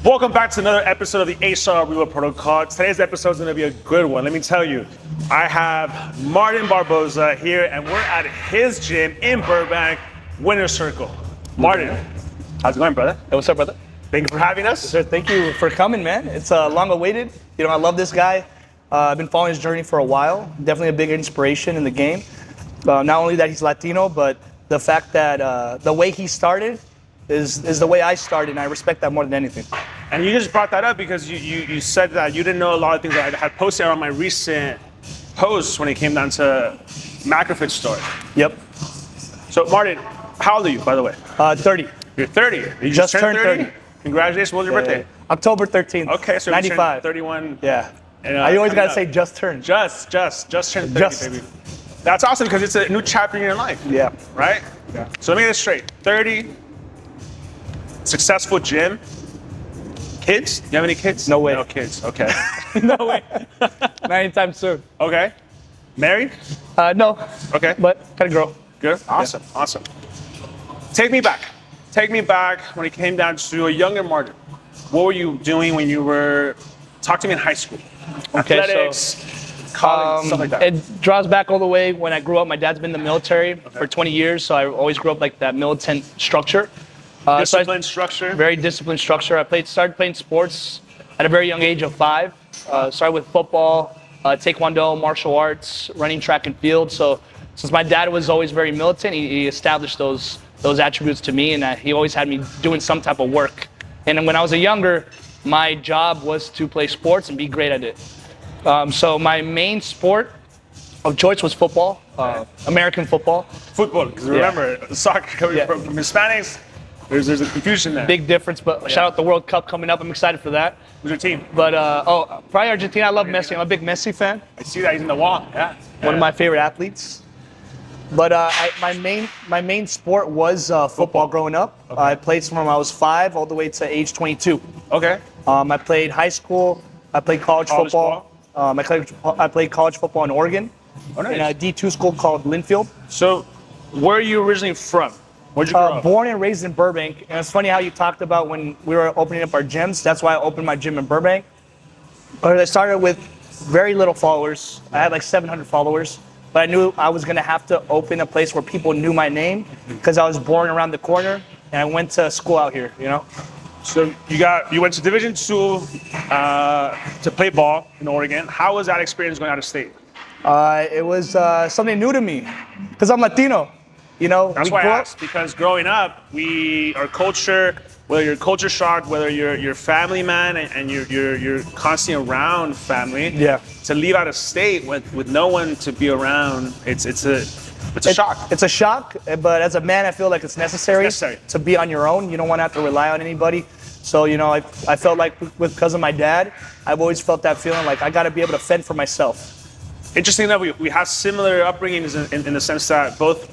Welcome back to another episode of the ASARO Rebuild Podcast. Today's episode is going to be a good one. Let me tell you, I have Martin Barboza here, and we're at his gym in Burbank, Winner Circle. Martin, how's it going, brother? Hey, what's up, brother? Thank you for having us. Sir, thank you for coming, man. It's long awaited. You know, I love this guy. I've been following his journey for a while. Definitely a big inspiration in the game. Not only that he's Latino, but the fact that the way he started is the way I started, and I respect that more than anything. And you just brought that up because you said that you didn't know a lot of things that I had posted on my recent posts when it came down to Macrofit store. Yep. So, Martin, how old are you, by the way? 30. You're 30. You Just turned 30. Congratulations. What was your birthday? October 13th. Okay, so 95. 31. Yeah. And, I always gotta say just turned. Just turned 30, Just. baby. That's awesome because it's a new chapter in your life. Yeah. Right? Yeah. So let me get this straight. 30, successful gym. Kids? You have any kids? No way. No kids. Okay. No way. Not anytime soon. Okay. Married? No. Okay. But gotta grow. Good. Awesome. Yeah. Awesome. Take me back. Take me back when it came down to a younger Martin. What were you doing when you were, talk to me in high school. Okay, Athletics, college, stuff like that. It draws back all the way when I grew up. My dad's been in the military for 20 years, so I always grew up like that militant structure. Disciplined structure. Very disciplined structure. Started playing sports at a very young age of 5. Started with football, taekwondo, martial arts, running track and field. So since my dad was always very militant, he established those attributes to me, and he always had me doing some type of work. And when I was younger, my job was to play sports and be great at it. So my main sport of choice was football, American football. Football, because remember, soccer coming from Hispanics, there's a confusion there. Big difference, but shout out the World Cup coming up. I'm excited for that. Who's your team? But, probably Argentina. I love Messi. I'm a big Messi fan. I see that he's in the wall. Yeah. One of my favorite athletes. But my main sport was football growing up. Okay. I played from when I was 5 all the way to age 22. Okay. I played high school. I played college football. I played college football in Oregon, in a D2 school called Linfield. So, where are you originally from? Where'd you grow up? Born and raised in Burbank. And it's funny how you talked about when we were opening up our gyms. That's why I opened my gym in Burbank. But I started with very little followers. I had like 700 followers. But I knew I was going to have to open a place where people knew my name because I was born around the corner and I went to school out here, you know? So you went to Division II to play ball in Oregon. How was that experience going out of state? It was something new to me because I'm Latino, you know? That's why I asked, because growing up, our culture, whether you're culture shocked, whether you're family man and you're constantly around family, to leave out of state with no one to be around, it's a shock. It's a shock, but as a man, I feel like it's necessary to be on your own. You don't want to have to rely on anybody. So, you know, I felt like because of my dad, I've always felt that feeling like I got to be able to fend for myself. Interesting that we have similar upbringings in the sense that both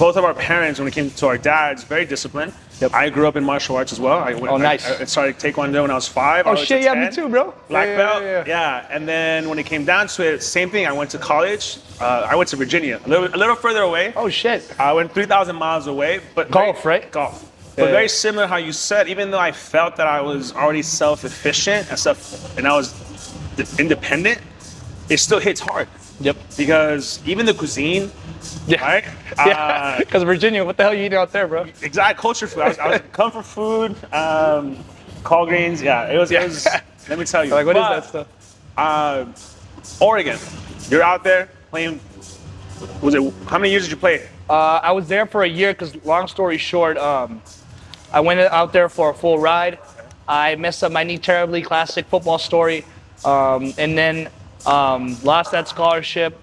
of our parents, when it came to our dads, very disciplined. Yep. I grew up in martial arts as well. Nice. I started taekwondo when I was 5. Oh, shit, yeah, me too, bro. Black belt. Yeah. And then when it came down to it, same thing. I went to college. I went to Virginia, a little further away. Oh, shit. I went 3,000 miles away. But golf, right? Golf. But very similar how you said, even though I felt that I was already self-efficient and I was independent, it still hits hard. Yep. Because even the cuisine, right? Yeah. Because Virginia, what the hell are you eating out there, bro? Exact culture food. I was comfort food, call greens. Yeah, it was. Let me tell you. Like, what is that stuff? Oregon, you're out there playing. How many years did you play? I was there for a year because, long story short, I went out there for a full ride. I messed up my knee terribly, classic football story, and then lost that scholarship.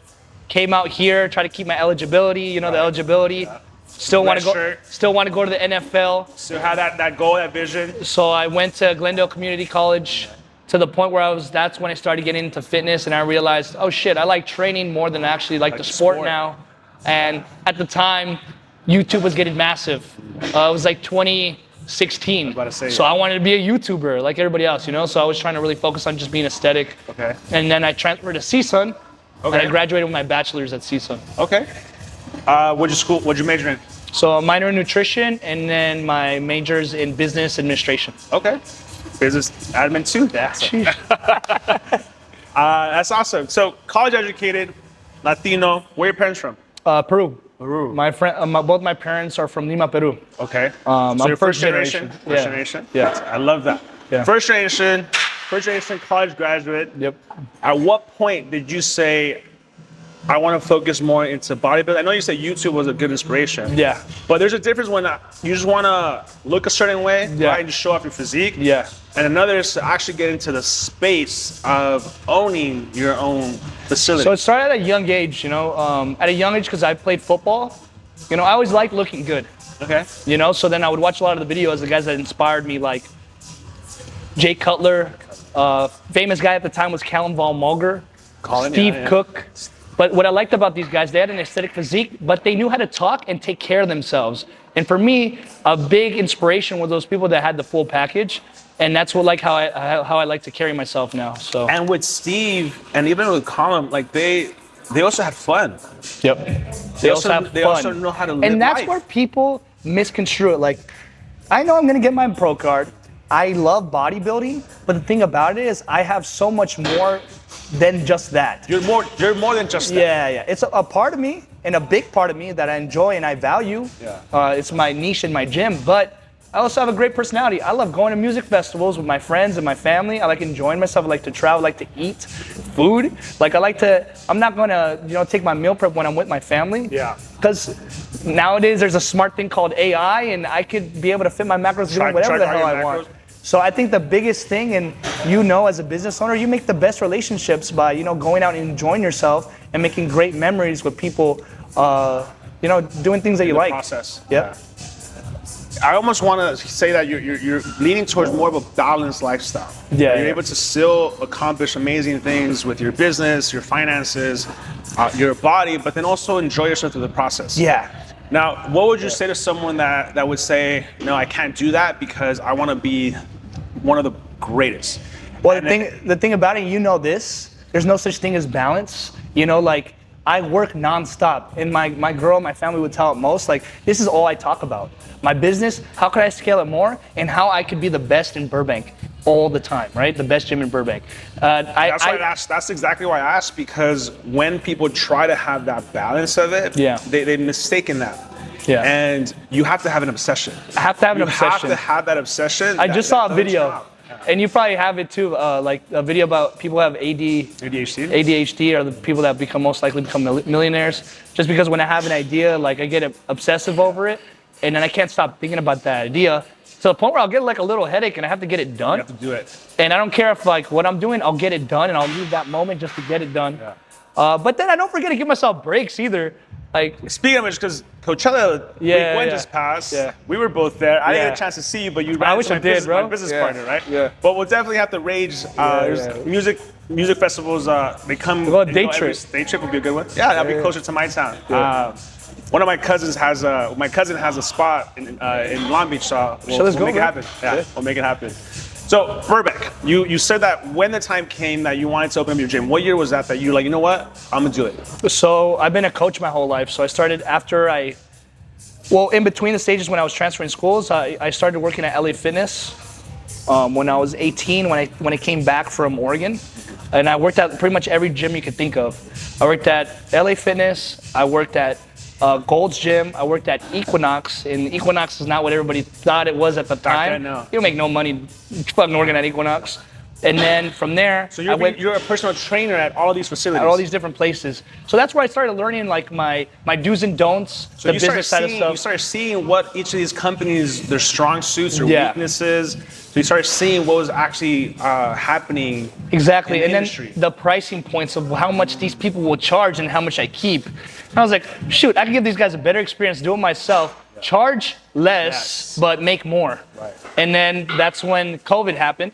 Came out here, tried to keep my eligibility. You know, the eligibility. Still want to go to the NFL. Still had that goal, that vision. So I went to Glendale Community College to the point where that's when I started getting into fitness, and I realized, oh shit, I like training more than I actually like the sport now. And at the time, YouTube was getting massive. It was like 2016. So I wanted to be a YouTuber like everybody else, you know? So I was trying to really focus on just being aesthetic. Okay. And then I transferred to CSUN. Okay. And I graduated with my bachelor's at CSUN. Okay. What'd you major in? So a minor in nutrition, and then my major's in business administration. Okay. business admin too. That's awesome. So college educated, Latino. Where are your parents from? Peru. Peru. My friend, both my parents are from Lima, Peru. Okay. So I'm you're first generation. First generation. Yeah. I love that. Yeah. First generation college graduate. Yep. At what point did you say, I want to focus more into bodybuilding? I know you said YouTube was a good inspiration. Yeah. But there's a difference when you just want to look a certain way, right, and just show off your physique. Yeah. And another is to actually get into the space of owning your own facility. So it started at a young age, at a young age because I played football. I always liked looking good. Okay. So then I would watch a lot of the videos, the guys that inspired me, like Jay Cutler. Famous guy at the time was Callum Von Mulger, Steve Cook. But what I liked about these guys, they had an aesthetic physique, but they knew how to talk and take care of themselves. And for me, a big inspiration were those people that had the full package. And that's how I like to carry myself now. So. And with Steve and even with Colin, like they also had fun. Yep. They also know how to live And that's life. where people misconstrue it. Like, I know I'm gonna get my pro card. I love bodybuilding, but the thing about it is I have so much more than just that. You're more than just that. Yeah. It's a part of me and a big part of me that I enjoy and I value. Yeah. It's my niche in my gym, but I also have a great personality. I love going to music festivals with my friends and my family. I like enjoying myself. I like to travel. I like to eat food. I'm not gonna, take my meal prep when I'm with my family. Yeah. Because nowadays there's a smart thing called AI, and I could be able to fit my macros doing whatever the hell I want. So I think the biggest thing, and as a business owner, you make the best relationships by, going out and enjoying yourself and making great memories with people, doing things that you like. Process. Yep. Yeah. I almost want to say that you're leaning towards more of a balanced lifestyle. Yeah. You're able to still accomplish amazing things with your business, your finances, your body, but then also enjoy yourself through the process. Yeah. Now, what would you say to someone that would say, no, I can't do that because I want to be one of the greatest? Well, the thing about it, there's no such thing as balance. I work nonstop, and my girl, my family would tell it most. Like, this is all I talk about. My business, how could I scale it more, and how I could be the best in Burbank all the time, right? The best gym in Burbank. That's exactly why I asked, because when people try to have that balance of it, they mistaken that. Yeah. And you have to have an obsession. I have to have an obsession. You have to have that obsession. I just saw a video. And you probably have it too, like a video about people who have ADHD are the people that most likely become millionaires. Just because when I have an idea, like I get obsessive over it, and then I can't stop thinking about that idea to the point where I'll get like a little headache and I have to get it done. You have to do it. And I don't care if like what I'm doing, I'll get it done and I'll leave that moment just to get it done. Yeah. But then I don't forget to give myself breaks either. Like, speaking of which, because Coachella week one just passed, we were both there. I didn't get a chance to see you, but you ran into my business partner, right? Yeah. But we'll definitely have to rage. Music festivals, they come. We'll go day trip. Day trip would be a good one. Yeah, that'll be closer to my town. Yeah. One of my cousins has a spot in Long Beach, so we'll make it happen. Yeah, we'll make it happen. So Burbank, you said that when the time came that you wanted to open up your gym, what year was that you were like, you know what, I'm gonna do it? So I've been a coach my whole life. So I started in between the stages when I was transferring schools, I started working at LA Fitness when I was 18, when I came back from Oregon. And I worked at pretty much every gym you could think of. I worked at LA Fitness, I worked at Gold's Gym, I worked at Equinox, and Equinox is not what everybody thought it was at the time. You make no money fucking working at Equinox. And then from there, so you're a personal trainer at all of these facilities? At all these different places. So that's where I started learning like my do's and don'ts, the business side of stuff. You started seeing what each of these companies, their strong suits or weaknesses. So you started seeing what was actually happening. Exactly, in the and industry. Then the pricing points of how much these people will charge and how much I keep. And I was like, shoot, I can give these guys a better experience, do it myself, charge less, but make more. Right. And then that's when COVID happened.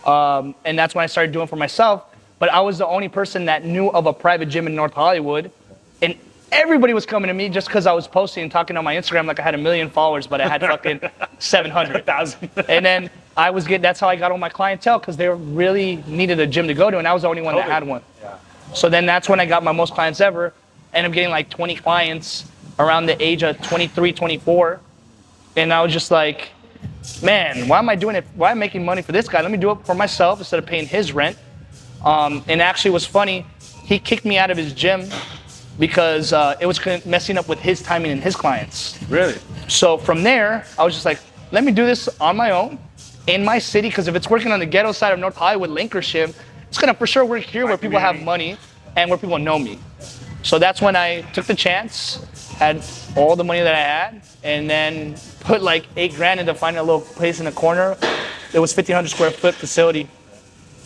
And that's when I started doing it for myself. But I was the only person that knew of a private gym in North Hollywood. And everybody was coming to me just because I was posting and talking on my Instagram like I had 1 million followers, but I had fucking 700,000. And then that's how I got all my clientele, because they really needed a gym to go to, and I was the only one that had one. Yeah. So then that's when I got my most clients ever. Ended up getting like 20 clients around the age of 23, 24. And I was just like, man, why am I doing it? Why am I making money for this guy? Let me do it for myself instead of paying his rent. And actually, it was funny. He kicked me out of his gym because it was messing up with his timing and his clients. Really? So from there, I was just like, let me do this on my own in my city, because if it's working on the ghetto side of North Hollywood, Lankershim, it's gonna for sure work here where people have money and where people know me. So that's when I took the chance, had all the money that I had, and then put like $8,000 into finding a little place in the corner. It was 1,500 square foot facility.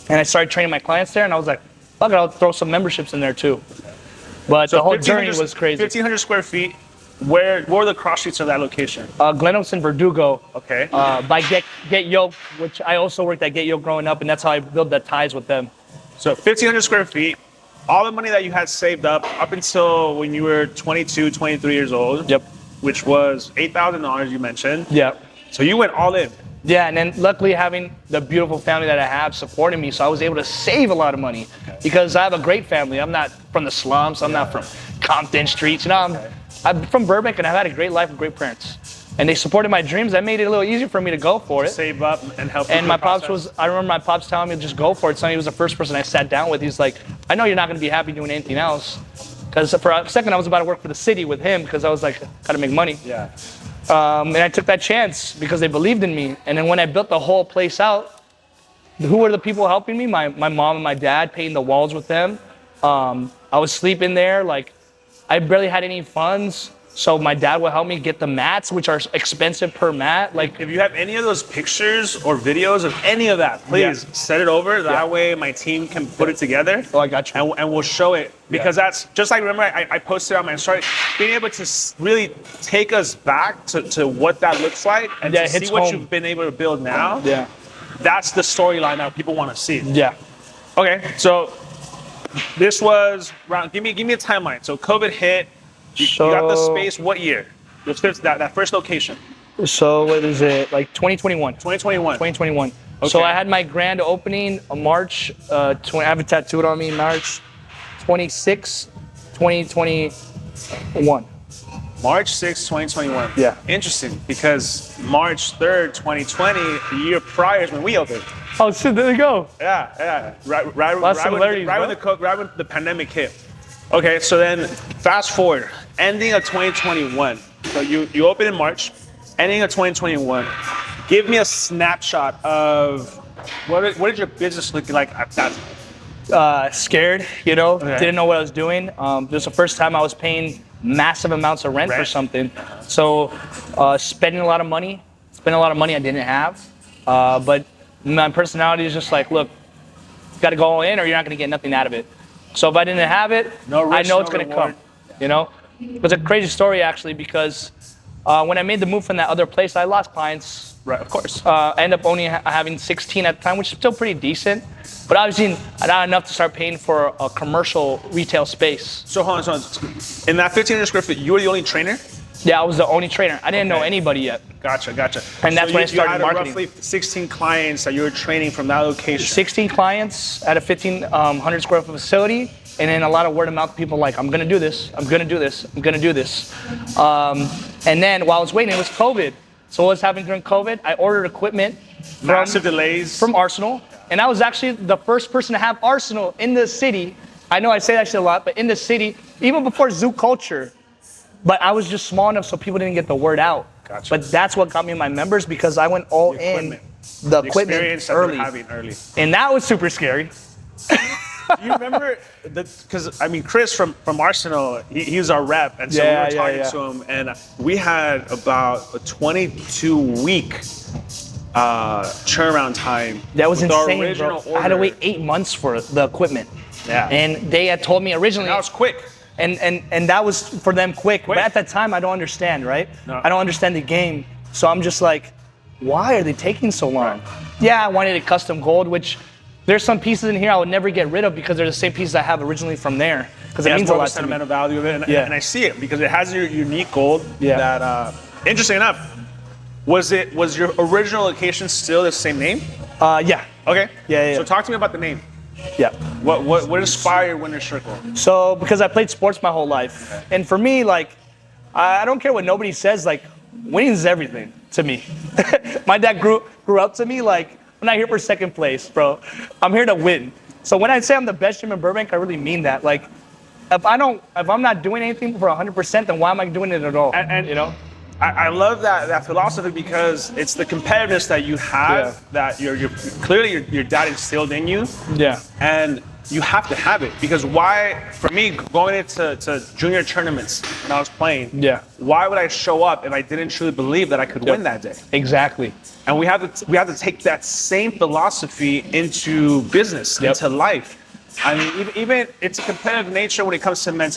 And I started training my clients there, and I was like, fuck it, I'll throw some memberships in there too. But so the whole journey was crazy. 1,500 square feet. What were the cross streets of that location? Glen Oaks and Verdugo. Okay. By Get Yoke, which I also worked at Get Yoke growing up, and that's how I built the ties with them. So 1,500 square feet, all the money that you had saved up until when you were 22, 23 years old. Yep. Which was $8,000 you mentioned. Yep. So you went all in. Yeah, and then luckily having the beautiful family that I have supporting me, so I was able to save a lot of money because I have a great family. I'm not from the slums. I'm not from Compton streets. You know, I'm from Burbank, and I've had a great life with great parents. And they supported my dreams. That made it a little easier for me to go for it. Save up and help. And my pops I remember my pops telling me to just go for it. So he was the first person I sat down with. He's like, I know you're not going to be happy doing anything else. Because for a second I was about to work for the city with him because I was like, gotta make money. Yeah. And I took that chance because they believed in me. And then when I built the whole place out, who were the people helping me? My mom and my dad, painting the walls with them. I was sleeping there. Like, I barely had any funds. So my dad would help me get the mats, which are expensive per mat. Like, if you have any of those pictures or videos of any of that, please send it over. That way my team can put it together. Oh, I got you. And we'll show it. Because that's just like, remember I posted on my story, being able to really take us back to what that looks like and to see what you've been able to build now. Yeah. That's the storyline that people want to see. Yeah. Okay, so this was around, give me a timeline. So COVID hit. You got the space, what year? That first location. So what is it, like 2021? 2021. 2021. Okay. So I had my grand opening March, I have it tattooed on me, March 26, 2021. March 6, 2021. Yeah. Interesting, because March 3rd, 2020, the year prior is when we opened. Oh, so there you go. Yeah. Right when the pandemic hit. Okay, so then fast forward, ending of 2021. So you opened in March, ending of 2021. Give me a snapshot of what did your business look like at that time? Scared, didn't know what I was doing. This was the first time I was paying massive amounts of rent for something. So spending a lot of money I didn't have. But my personality is just like, look, you got to go all in or you're not going to get nothing out of it. So if I didn't have it, I know it's going to come, It was a crazy story, actually, because when I made the move from that other place, I lost clients. Right, of course. I ended up only having 16 at the time, which is still pretty decent. But obviously, not enough to start paying for a commercial retail space. So hold on. In that 1,500 square feet, you were the only trainer? Yeah, I was the only trainer. I didn't know anybody yet. Gotcha. And that's when I started marketing. You had roughly 16 clients that you were training from that location. 16 clients at a 1,500 square foot facility, and then a lot of word of mouth people like, I'm gonna do this, I'm gonna do this, I'm gonna do this. And then while I was waiting, it was COVID. So what was happening during COVID? I ordered equipment Massive delays. From Arsenal, and I was actually the first person to have Arsenal in the city. I know I say that shit a lot, but in the city, even before Zoo Culture. But I was just small enough so people didn't get the word out. Gotcha. But that's what got me my members because I went all in the equipment early. And that was super scary. Do you remember, because Chris from Arsenal, he was our rep, and so we were talking to him, and we had about a 22-week turnaround time. That was insane, bro. I had to wait 8 months for the equipment. Yeah. And they had told me originally. And that was quick. And that was for them quick. But at that time, I don't understand, right? No. I don't understand the game. So I'm just like, why are they taking so long? Right. Yeah, I wanted a custom gold, which there's some pieces in here I would never get rid of because they're the same pieces I have originally from there. Because it means a lot to me. Sentimental value of it, and I see it because it has your unique gold. Yeah. That interesting enough. Was your original location still the same name? Yeah. Okay. Yeah. So talk to me about the name. Yeah. What inspired Winner's Circle? So because I played sports my whole life, and for me, like, I don't care what nobody says. Like, winning is everything. to me. My dad grew up to me like, I'm not here for second place, bro. I'm here to win. So when I say I'm the best gym in Burbank, I really mean that. Like, if I'm not doing anything for 100%, then why am I doing it at all? And you know? I love that philosophy because it's the competitiveness that you have that you're clearly your dad instilled in you. Yeah. And you have to have it because why? For me, going into junior tournaments when I was playing, why would I show up if I didn't truly believe that I could win that day? Exactly. And we have to take that same philosophy into business, into life. I mean, even it's a competitive nature when it comes to men,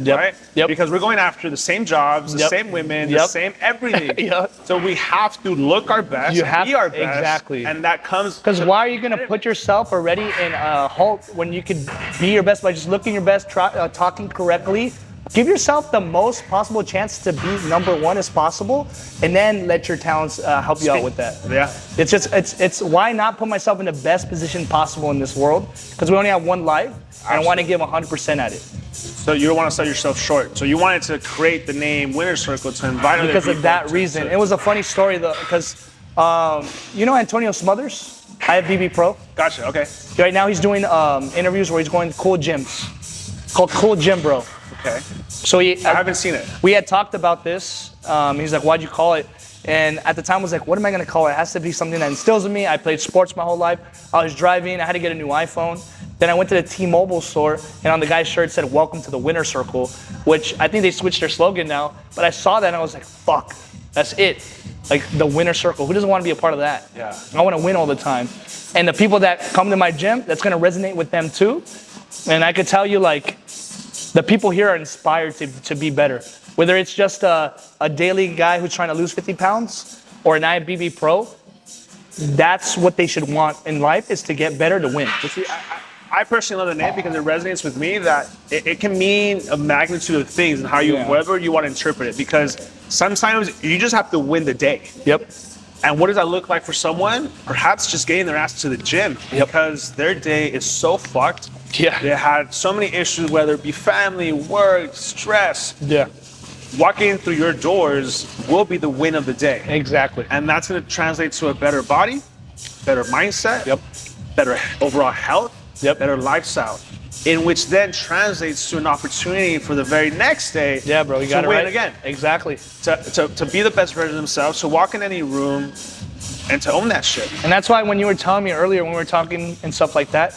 right? Because we're going after the same jobs, the same women, the same everything. So we have to look our best, be our best. Exactly. And that comes... Because why are you going to put yourself already in a halt when you could be your best by just looking your best, talking correctly? Give yourself the most possible chance to be number one as possible, and then let your talents help you out with that. Yeah. It's why not put myself in the best position possible in this world? Because we only have one life, and I want to give 100% at it. So you don't want to sell yourself short. So you wanted to create the name Winner Circle to invite other people. Because of that reason. It was a funny story though, because you know Antonio Smothers? I have BB Pro. Gotcha. Okay. Right now he's doing interviews where he's going to cool gyms. It's called Cool Gym Bro. Okay. So I haven't seen it. We had talked about this. He's like, why'd you call it? And at the time I was like, what am I going to call it? It has to be something that instills in me. I played sports my whole life. I was driving. I had to get a new iPhone. Then I went to the T-Mobile store, and on the guy's shirt it said, welcome to the Winner Circle, which I think they switched their slogan now. But I saw that and I was like, fuck, that's it. Like the Winner Circle. Who doesn't want to be a part of that? Yeah. I want to win all the time. And the people that come to my gym, that's going to resonate with them too. And I could tell you, like, the people here are inspired to be better. Whether it's just a daily guy who's trying to lose 50 pounds or an IFBB pro, that's what they should want in life, is to get better to win. See, I personally love the name because it resonates with me that it can mean a magnitude of things and how whatever you want to interpret it. Because sometimes you just have to win the day. Yep. And what does that look like for someone? Perhaps just getting their ass to the gym because their day is so fucked. Yeah. They had so many issues, whether it be family, work, stress. Yeah. Walking through your doors will be the win of the day. Exactly. And that's going to translate to a better body, better mindset, better overall health, better lifestyle, in which then translates to an opportunity for the very next day you got to win again. Exactly. To be the best version of themselves, to walk in any room and to own that shit. And that's why when you were telling me earlier when we were talking and stuff like that,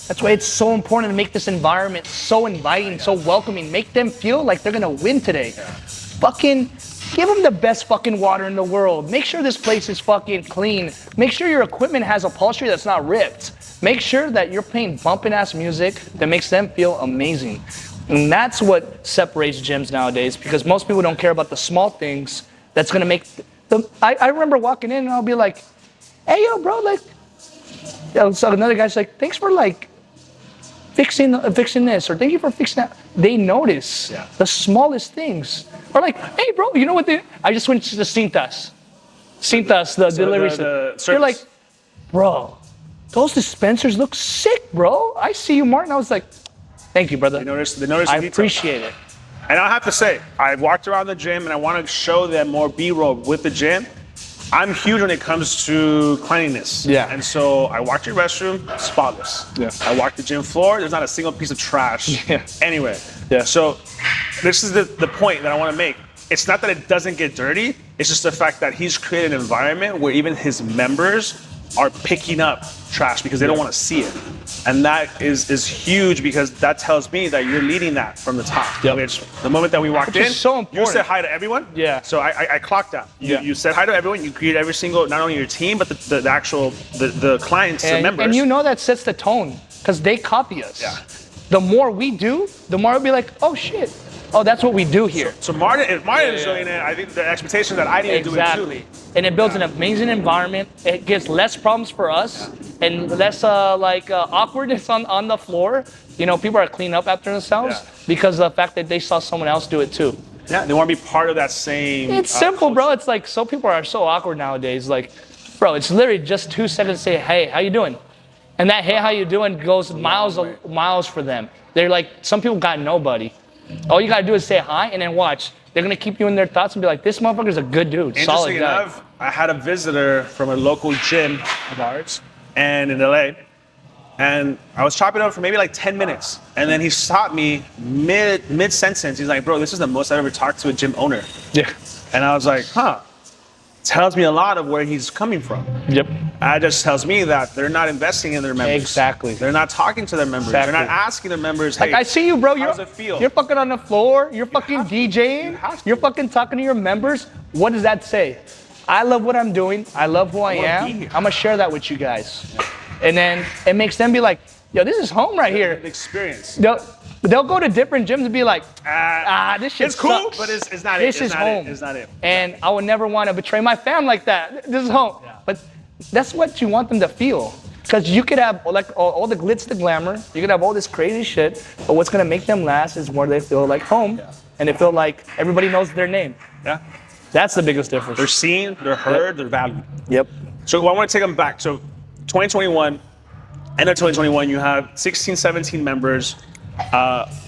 that's why it's so important to make this environment so inviting, so welcoming. Make them feel like they're gonna win today. Fucking give them the best fucking water in the world. Make sure this place is fucking clean. Make sure your equipment has upholstery that's not ripped. Make sure that you're playing bumping ass music that makes them feel amazing. And that's what separates gyms nowadays, because most people don't care about the small things that's gonna make them. I remember walking in and I'll be like, hey yo bro, like, so another guy's like, thanks for like fixing this, or thank you for fixing that. They notice the smallest things. Or like, hey bro, you know what I just went to the Cintas, the delivery center. They're like, bro, those dispensers look sick, bro. I see you, Martin. I was like, thank you, brother. They notice I appreciate it. And I have to say, I've walked around the gym and I want to show them more B-roll with the gym. I'm huge when it comes to cleanliness. Yeah. And so I walked your restroom, spotless. Yeah. I walked the gym floor, there's not a single piece of trash anywhere. Yeah. So this is the point that I want to make. It's not that it doesn't get dirty, it's just the fact that he's created an environment where even his members are picking up trash because they don't want to see it. And that is huge, because that tells me that you're leading that from the top. Which the moment that we walked in, so important. You said hi to everyone. Yeah. So I clocked that. You said hi to everyone. You greeted every single, not only your team, but the actual the clients, the members. And you know that sets the tone, because they copy us. Yeah. The more we do, the more it'll be like, oh shit. Oh, that's what we do here. So Martin, if Martin is doing it, I think the expectation that I need to do it too. And it builds an amazing environment. It gives less problems for us and less awkwardness on the floor. You know, people are cleaning up after themselves because of the fact that they saw someone else do it too. Yeah, they want to be part of that same. It's simple, bro. It's like, so people are so awkward nowadays. Like, bro, it's literally just 2 seconds to say, hey, how you doing? And that hey, how you doing goes miles for them. They're like, some people got nobody. All you gotta do is say hi and then watch. They're gonna keep you in their thoughts and be like, this motherfucker's a good dude, solid guy. Interesting enough, I had a visitor from a local gym of ours, and in LA, and I was chopping up for maybe like 10 minutes, and then he stopped me mid sentence. He's like, "Bro, this is the most I've ever talked to a gym owner." Yeah. And I was like, "Huh." Tells me a lot of where he's coming from. Yep. That just tells me that they're not investing in their members. Exactly. They're not talking to their members. Exactly. They're not asking their members, "Hey, like, I see you, bro. How does it feel?" You're fucking on the floor. You're fucking DJing. You're fucking talking to your members. What does that say? I love what I'm doing. I love who I am. I'm going to share that with you guys. Yeah. And then it makes them be like, yo, this is home right here. The experience. They'll go to different gyms and be like, this shit it's cool, sucks. but it's not this it. Is home. It's not it. And I would never want to betray my fam like that. This is home. Yeah. But that's what you want them to feel. Because you could have like all the glitz, the glamour. You could have all this crazy shit. But what's going to make them last is where they feel like home. Yeah. And they feel like everybody knows their name. Yeah. That's the biggest difference. They're seen, they're heard, They're valued. Yep. So I want to take them back. So 2021, end of 2021, you have 16, 17 members.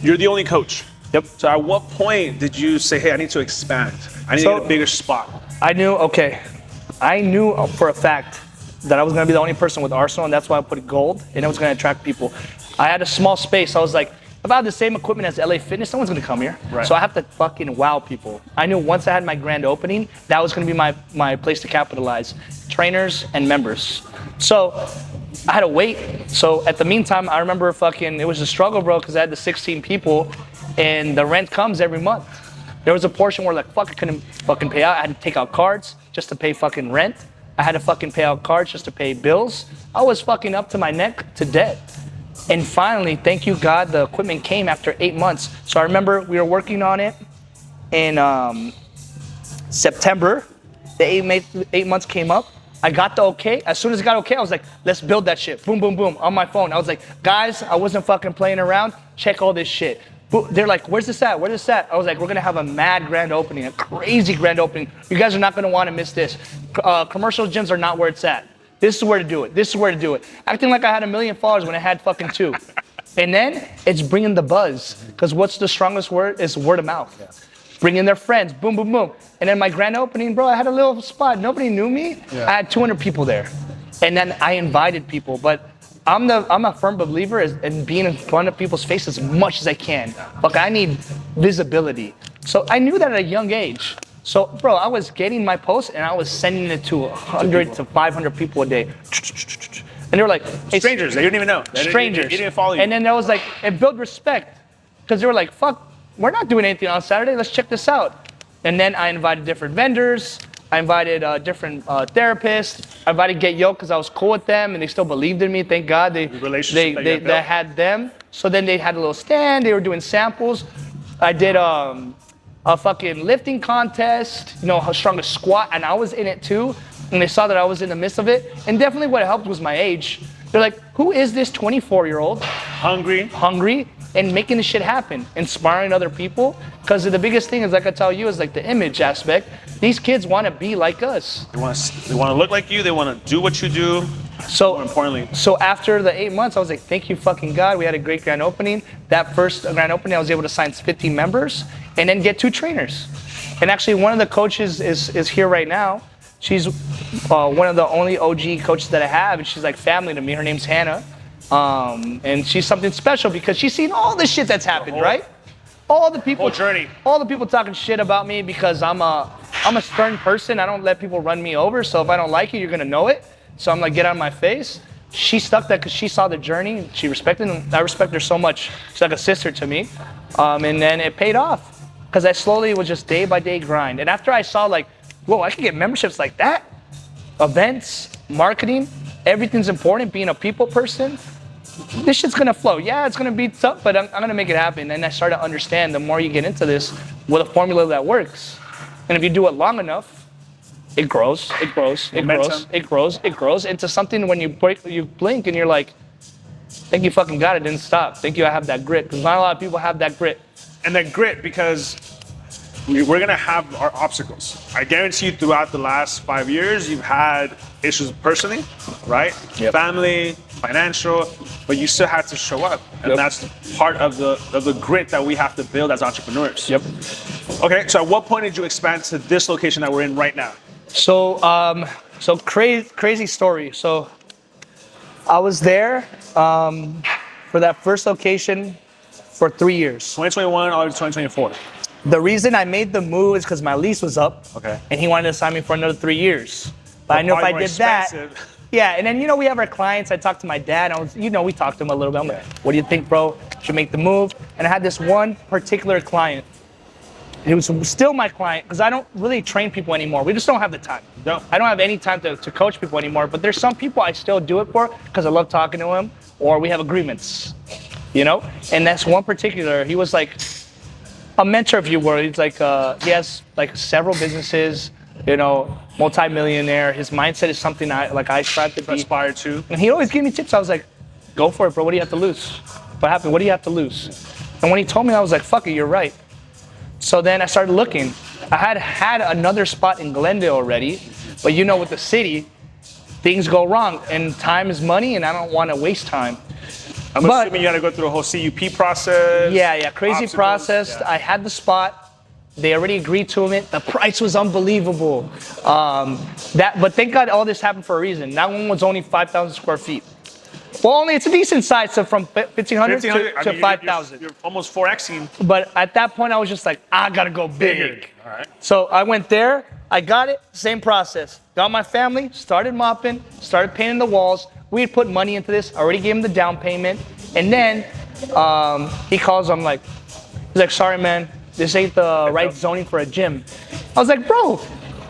You're the only coach. Yep. So at what point did you say, hey, I need to expand? I need to get a bigger spot? I knew for a fact that I was going to be the only person with Arsenal, and that's why I put gold, and it was going to attract people. I had a small space. I was like, if I have the same equipment as LA Fitness, no one's going to come here. Right. So I have to fucking wow people. I knew once I had my grand opening, that was going to be my place to capitalize. Trainers and members. So I had to wait. So at the meantime, I remember it was a struggle, bro, because I had the 16 people, and the rent comes every month. There was a portion where I couldn't fucking pay out. I had to take out cards just to pay fucking rent. I had to fucking pay out cards just to pay bills. I was fucking up to my neck to debt. And finally, thank you God, the equipment came after 8 months. So I remember we were working on it in September. The 8 months came up. I got the okay. As soon as I got okay, I was like, let's build that shit. Boom, boom, boom, on my phone. I was like, guys, I wasn't fucking playing around. Check all this shit. They're like, where's this at? Where's this at? I was like, we're going to have a mad grand opening, a crazy grand opening. You guys are not going to want to miss this. Commercial gyms are not where it's at. This is where to do it. This is where to do it. Acting like I had 1 million followers when I had fucking 2. And then it's bringing the buzz. Because what's the strongest word? It's word of mouth. Yeah. Bringing their friends. Boom, boom, boom. And then my grand opening, bro, I had a little spot. Nobody knew me. Yeah. I had 200 people there. And then I invited people. But I'm a firm believer in being in front of people's faces as much as I can. Like, I need visibility. So I knew that at a young age. So, bro, I was getting my post and I was sending it to 100 to 500 people a day. And they were like, hey, strangers, they didn't even know. Strangers. They didn't follow you. And then there was like, it built respect. Because they were like, fuck, we're not doing anything on Saturday. Let's check this out. And then I invited different vendors. I invited different therapists. I invited Get Yoked because I was cool with them and they still believed in me. Thank God they had them. So then they had a little stand. They were doing samples. I did a fucking lifting contest, how strongest squat, and I was in it too. And they saw that I was in the midst of it. And definitely what helped was my age. They're like, who is this 24-year-old? Hungry, and making this shit happen, inspiring other people. Because the biggest thing is, like I tell you, is like the image aspect. These kids want to be like us. They want to look like you. They want to do what you do. So more importantly. So after the 8 months, I was like, thank you fucking God. We had a great grand opening. That first grand opening, I was able to sign 50 members and then get 2 trainers. And actually, one of the coaches is here right now. She's one of the only OG coaches that I have, and she's like family to me. Her name's Hannah. And she's something special because she's seen all the shit that's happened, right? All the people talking shit about me because I'm a stern person. I don't let people run me over. So if I don't like you, you're gonna know it. So I'm like, get out of my face. She stuck that because she saw the journey. She respected it. And I respect her so much. She's like a sister to me. And then it paid off because I slowly was just day by day grind. And after I saw like, whoa, I can get memberships like that. Events, marketing, everything's important. Being a people person, this shit's gonna flow. Yeah, it's gonna be tough, but I'm gonna make it happen. And I started to understand the more you get into this with a formula that works. And if you do it long enough, it grows into something when you blink and you're like, thank you fucking God, it didn't stop. Thank you, I have that grit. Because not a lot of people have that grit. And that grit, because we're gonna have our obstacles. I guarantee you throughout the last 5 years, you've had issues personally, right? Yep. Family, financial, but you still have to show up. And that's part of the grit that we have to build as entrepreneurs. Yep. Okay, so at what point did you expand to this location that we're in right now? So crazy story. So I was there for that first location for 3 years. 2021 all the way to 2024. The reason I made the move is because my lease was up. Okay. And he wanted to sign me for another 3 years. But I knew if I did that, yeah. And then we have our clients. I talked to my dad. We talked to him a little bit. I'm like, what do you think, bro? Should make the move. And I had this one particular client. It was still my client because I don't really train people anymore. We just don't have the time. No. I don't have any time to coach people anymore. But there's some people I still do it for because I love talking to them, or we have agreements, And that's one particular. He was like a mentor, if you will. He's like he has like several businesses, multi-millionaire. His mindset is something I strive to be. Aspire to. And he always gave me tips. I was like, go for it, bro. What do you have to lose? What happened? What do you have to lose? And when he told me, I was like, fuck it, you're right. So then I started looking. I had another spot in Glendale already, but with the city, things go wrong, and time is money, and I don't want to waste time. I'm assuming you had to go through a whole CUP process. Yeah, crazy obstacles. process. Yeah. I had the spot. They already agreed to it. The price was unbelievable. But thank God all this happened for a reason. That one was only 5,000 square feet. Well, it's a decent size, so from 1,500 to 5,000. You're almost 4Xing. But at that point, I was just like, I gotta go big. All right. So I went there, I got it, same process. Got my family, started mopping, started painting the walls. We had put money into this, I already gave him the down payment. And then he calls, he's like, sorry, man, this ain't the right zoning for a gym. I was like, bro,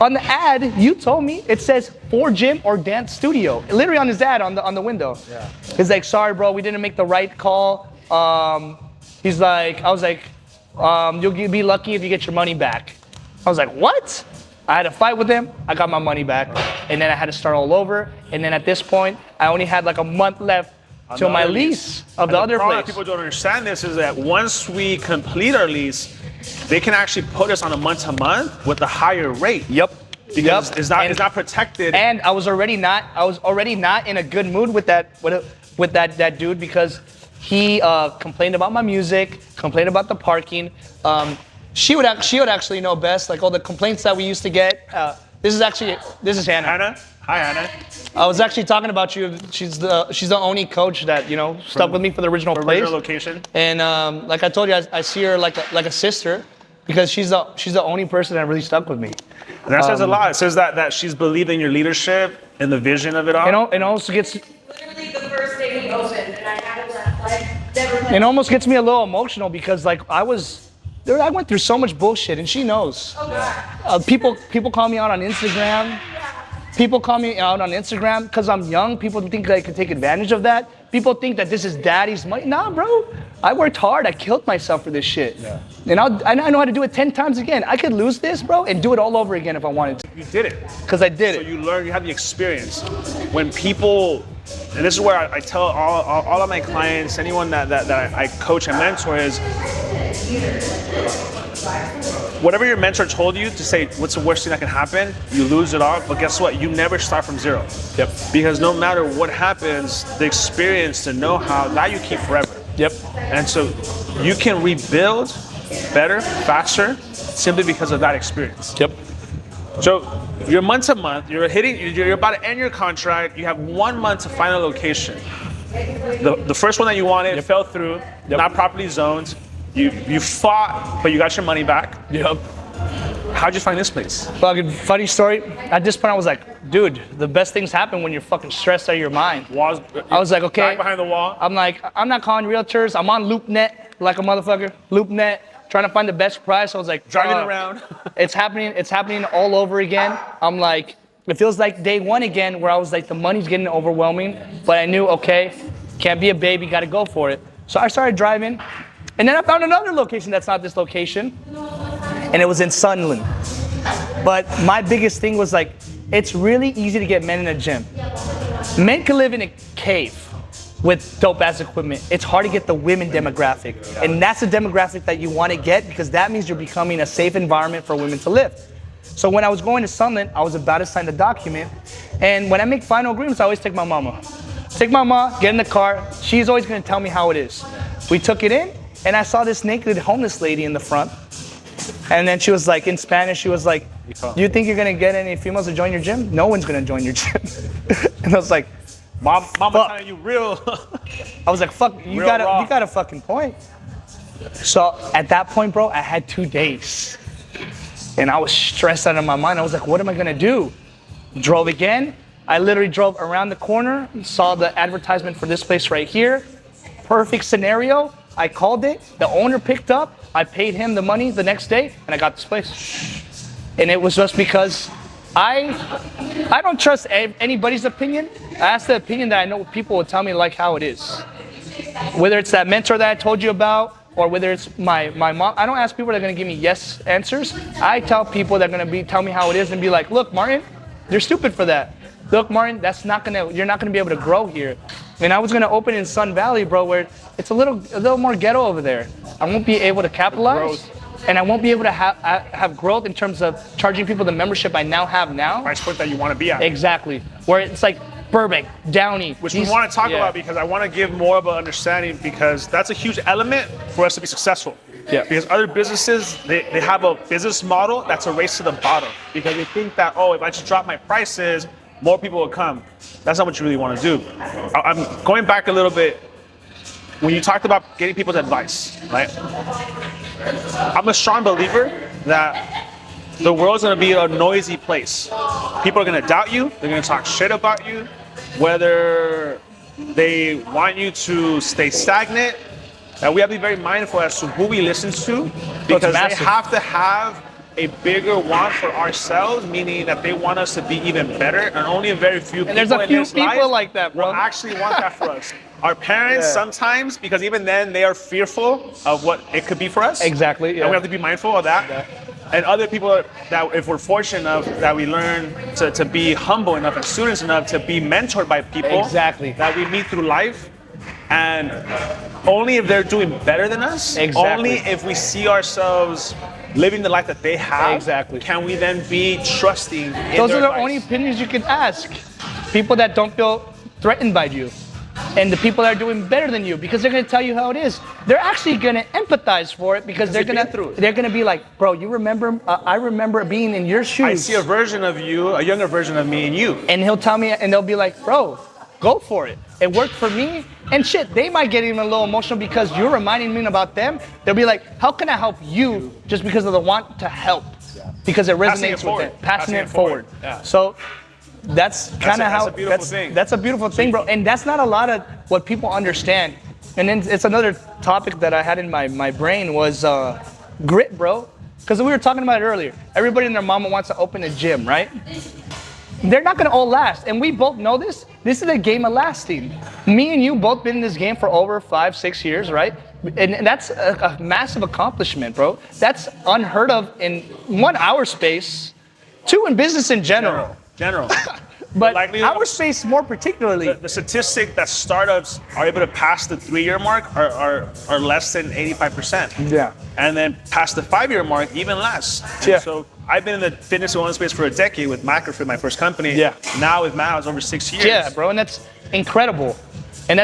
on the ad, you told me it says for gym or dance studio. Literally on his ad on the window. Yeah. He's like, sorry, bro, we didn't make the right call. I was like, you'll be lucky if you get your money back. I was like, what? I had to fight with him. I got my money back. And then I had to start all over. And then at this point, I only had like a month left till my lease of the other place. People don't understand this is that once we complete our lease, they can actually put us on a month-to-month with a higher rate. Yep. Because it's not protected. And I was already not in a good mood with that dude because he complained about my music, complained about the parking. She would actually know best, like all the complaints that we used to get. This is Hannah. Hannah? Hi, Hannah. I was actually talking about you. She's the only coach that stuck with me for the original place. Original location. And like I told you, I see her like a sister because she's the only person that really stuck with me. And that says a lot. It says that she's believed in your leadership and the vision of it all. It also gets. Literally the first day we opened, and I haven't never. It almost gets me a little emotional because like I went through so much bullshit, and she knows. Oh God. People call me out on Instagram. People call me out on Instagram because I'm young. People think that I can take advantage of that. People think that this is daddy's money. Nah, bro. I worked hard. I killed myself for this shit. Yeah. And I know how to do it 10 times again. I could lose this, bro, and do it all over again if I wanted to. You did it. Because I did it. So you learn, you have the experience. When people, and this is where I tell all of my clients, anyone that I coach and mentor is, whatever your mentor told you to say, what's the worst thing that can happen? You lose it all, but guess what? You never start from zero. Yep. Because no matter what happens, the experience, the know-how, that you keep forever. Yep. And so you can rebuild better, faster, simply because of that experience. Yep. So you're month to month, you're about to end your contract, you have 1 month to find a location. The first one that you wanted fell through, not properly zoned. You fought, but you got your money back. Yep. How'd you find this place? Fucking funny story. At this point, I was like, dude, the best things happen when you're fucking stressed out of your mind. I was like, okay. Back behind the wall. I'm like, I'm not calling realtors. I'm on LoopNet like a motherfucker. LoopNet, trying to find the best price. I was like, driving around. It's happening all over again. I'm like, it feels like day one again where I was like, the money's getting overwhelming. But I knew, okay, can't be a baby, gotta go for it. So I started driving. And then I found another location that's not this location, and it was in Sunland. But my biggest thing was like, it's really easy to get men in a gym. Men can live in a cave with dope ass equipment. It's hard to get the women demographic. And that's the demographic that you want to get because that means you're becoming a safe environment for women to live. So when I was going to Sunland, I was about to sign the document. And when I make final agreements, I always take my mama. Take my mom, get in the car. She's always gonna tell me how it is. We took it in. And I saw this naked homeless lady in the front. And then she was like, in Spanish, she was like, do you think you're gonna get any females to join your gym? No one's gonna join your gym. And I was like, Mama telling you real. I was like, fuck, you got a fucking point. So at that point, bro, I had 2 days. And I was stressed out of my mind. I was like, what am I gonna do? Drove again. I literally drove around the corner, saw the advertisement for this place right here. Perfect scenario. I called it. The owner picked up. I paid him the money the next day, and I got this place. And it was just because I don't trust anybody's opinion. I ask the opinion that I know people will tell me like how it is. Whether it's that mentor that I told you about, or whether it's my mom. I don't ask people that are gonna give me yes answers. I tell people that are gonna tell me how it is and be like, look, Martin, you're stupid for that. Look, Martin, you're not gonna be able to grow here. And I was gonna open in Sun Valley, bro, where it's a little more ghetto over there. I won't be able to capitalize. And I won't be able to have growth in terms of charging people the membership I now have now. Price point that you want to be at. Exactly. Where it's like Burbank, Downey. Which we want to talk about because I want to give more of an understanding because that's a huge element for us to be successful. Yeah. Because other businesses, they have a business model that's a race to the bottom. Because they think that, if I just drop my prices, more people will come. That's not what you really want to do. I'm going back a little bit. When you talked about getting people's advice, right? I'm a strong believer that the world's gonna be a noisy place. People are gonna doubt you, they're gonna talk shit about you, whether they want you to stay stagnant. And we have to be very mindful as to who we listen to because they have to have a bigger want for ourselves, meaning that they want us to be even better, and only a very few people there's a few people like that, bro. will actually want that for us. Our parents sometimes, because even then they are fearful of what it could be for us. Exactly. Yeah. And we have to be mindful of that. Yeah. And other people that, if we're fortunate enough that we learn to be humble enough and students enough to be mentored by people that we meet through life, and only if they're doing better than us, only if we see ourselves living the life that they have, can we then be trusting in Those are the advice. only opinions you can ask. People that don't feel threatened by you. And the people that are doing better than you, because they're gonna tell you how it is. They're actually gonna empathize for it because they're gonna be like, bro, you remember? I remember being in your shoes. I see a version of you, a younger version of me and you. And he'll tell me, and they'll be like, bro, go for it. It worked for me. And shit, they might get even a little emotional because you're reminding me about them. They'll be like, how can I help you just because of the want to help? Because it resonates with it. Passing it forward. Yeah. So that's kind of how that's a beautiful thing, bro. And that's not a lot of what people understand. And then it's another topic that I had in my brain was grit, bro. Because we were talking about it earlier. Everybody and their mama wants to open a gym, right? They're not gonna all last, and we both know this. This is a game of lasting. Me and you both been in this game for over 5-6 years, right? And that's a massive accomplishment, bro. That's unheard of in 1 hour space, 2 in business in general. General. But our space more particularly. The statistic that startups are able to pass the 3-year mark are less than 85%. Yeah. And then past the 5-year mark, even less. Yeah. So I've been in the fitness and wellness space for a decade with Macrofit, my first company. Yeah. Now with Mao, it's over 6 years. Yeah, bro, and that's incredible. And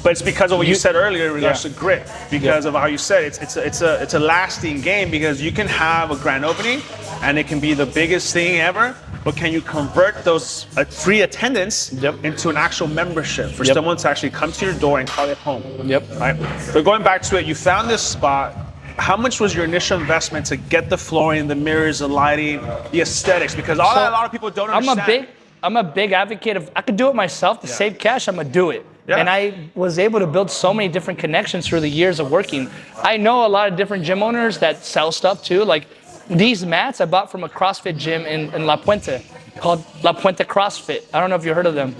but it's because of what you said earlier in regards to grit. Because of how you said it's a lasting game because you can have a grand opening and it can be the biggest thing ever. But can you convert those free attendance into an actual membership for someone to actually come to your door and call it home? Right. So going back to it, you found this spot. How much was your initial investment to get the flooring, the mirrors, the lighting, the aesthetics? Because a lot of people don't understand. I'm a big advocate of, I could do it myself to save cash, I'm gonna do it. Yeah. And I was able to build so many different connections through the years of working. I know a lot of different gym owners that sell stuff too. Like these mats I bought from a CrossFit gym in La Puente called La Puente CrossFit. I don't know if you heard of them,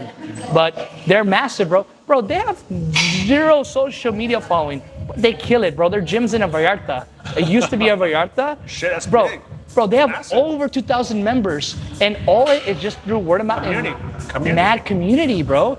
but they're massive, bro. Bro, they have 0 social media following. They kill it, bro. Their gym's in a Vallarta. It used to be a Vallarta. Shit, that's big. Bro, they have massive. over 2,000 members, and all it is just through word of mouth. Community. Mad community, bro.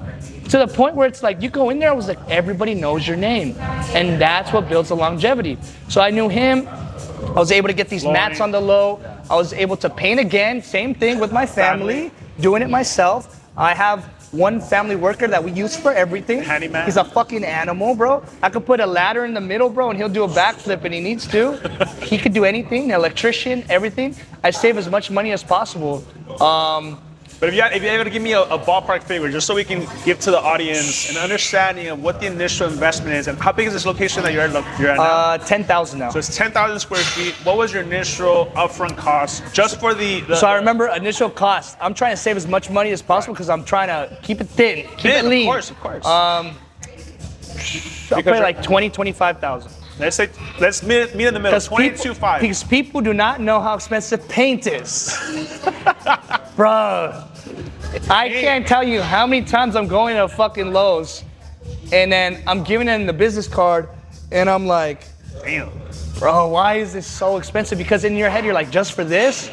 To the point where it's like, you go in there, I was like, everybody knows your name. And that's what builds the longevity. So I knew him. I was able to get these mats on the low. I was able to paint again, same thing with my family, doing it myself. I have one family worker that we use for everything. Handyman. He's a fucking animal, bro. I could put a ladder in the middle, bro, and he'll do a backflip and he needs to. He could do anything, electrician, everything. I save as much money as possible. But if you're able to give me a ballpark figure, just so we can give to the audience an understanding of what the initial investment is, and how big is this location that you're at now? 10,000 now. So it's 10,000 square feet. What was your initial upfront cost just for the So I remember initial cost. I'm trying to save as much money as possible because I'm trying to keep it thin, keep it lean. Of course. I'll pay like 25,000. Let's meet in the middle. 22.5. Because people do not know how expensive paint is. Bro, I can't tell you how many times I'm going to fucking Lowe's and then I'm giving them the business card and I'm like, damn, bro, why is this so expensive? Because in your head, you're like, just for this?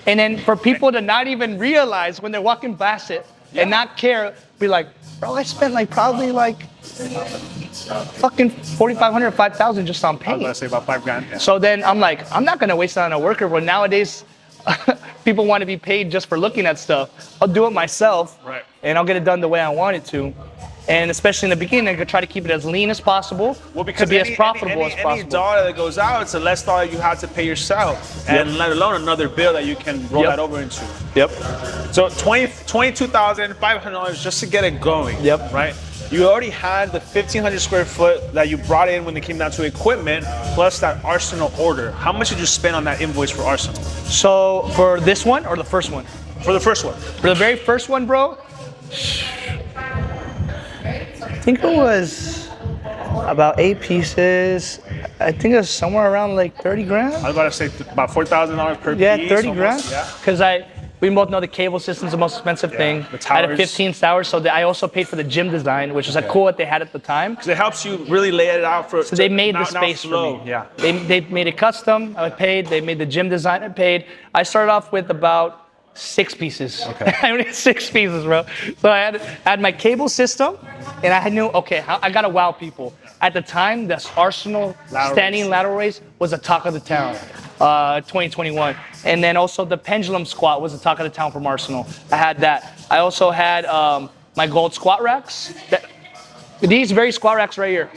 And then for people to not even realize when they're walking past it and not care, be like, bro, I spent like probably like fucking 4,500, 5,000 just on paint. I was gonna say about $5,000. Yeah. So then I'm like, I'm not gonna waste it on a worker. But nowadays, people want to be paid just for looking at stuff. I'll do it myself, right, and I'll get it done the way I want it to. And especially in the beginning, I could try to keep it as lean as possible to be as profitable as possible. Any dollar that goes out, it's a less dollar you have to pay yourself, and let alone another bill that you can roll that over into. Yep. So $22,500 just to get it going. Yep. Right. You already had the 1,500 square foot that you brought in when it came down to equipment, plus that Arsenal order. How much did you spend on that invoice for Arsenal? So for this one or the first one? For the first one. For the very first one, bro, I think it was about 8 pieces. I think it was somewhere around like 30 grand. I was about to say about $4,000 per piece. Yeah, 30 almost. grand. Because we both know the cable system's the most expensive thing. The towers. I had a 15 towers, so I also paid for the gym design, which is a cool what they had at the time. Because it helps you really lay it out for. So they made the space for me. Yeah. They made it custom. I paid. They made the gym design. I paid. I started off with about 6 pieces. Okay. I only had 6 pieces, bro. So I had my cable system, and I knew, okay, I gotta wow people. At the time, the Arsenal standing lateral raise was the talk of the town, 2021. And then also the pendulum squat was the talk of the town from Arsenal. I had that. I also had my gold squat racks. These very squat racks right here.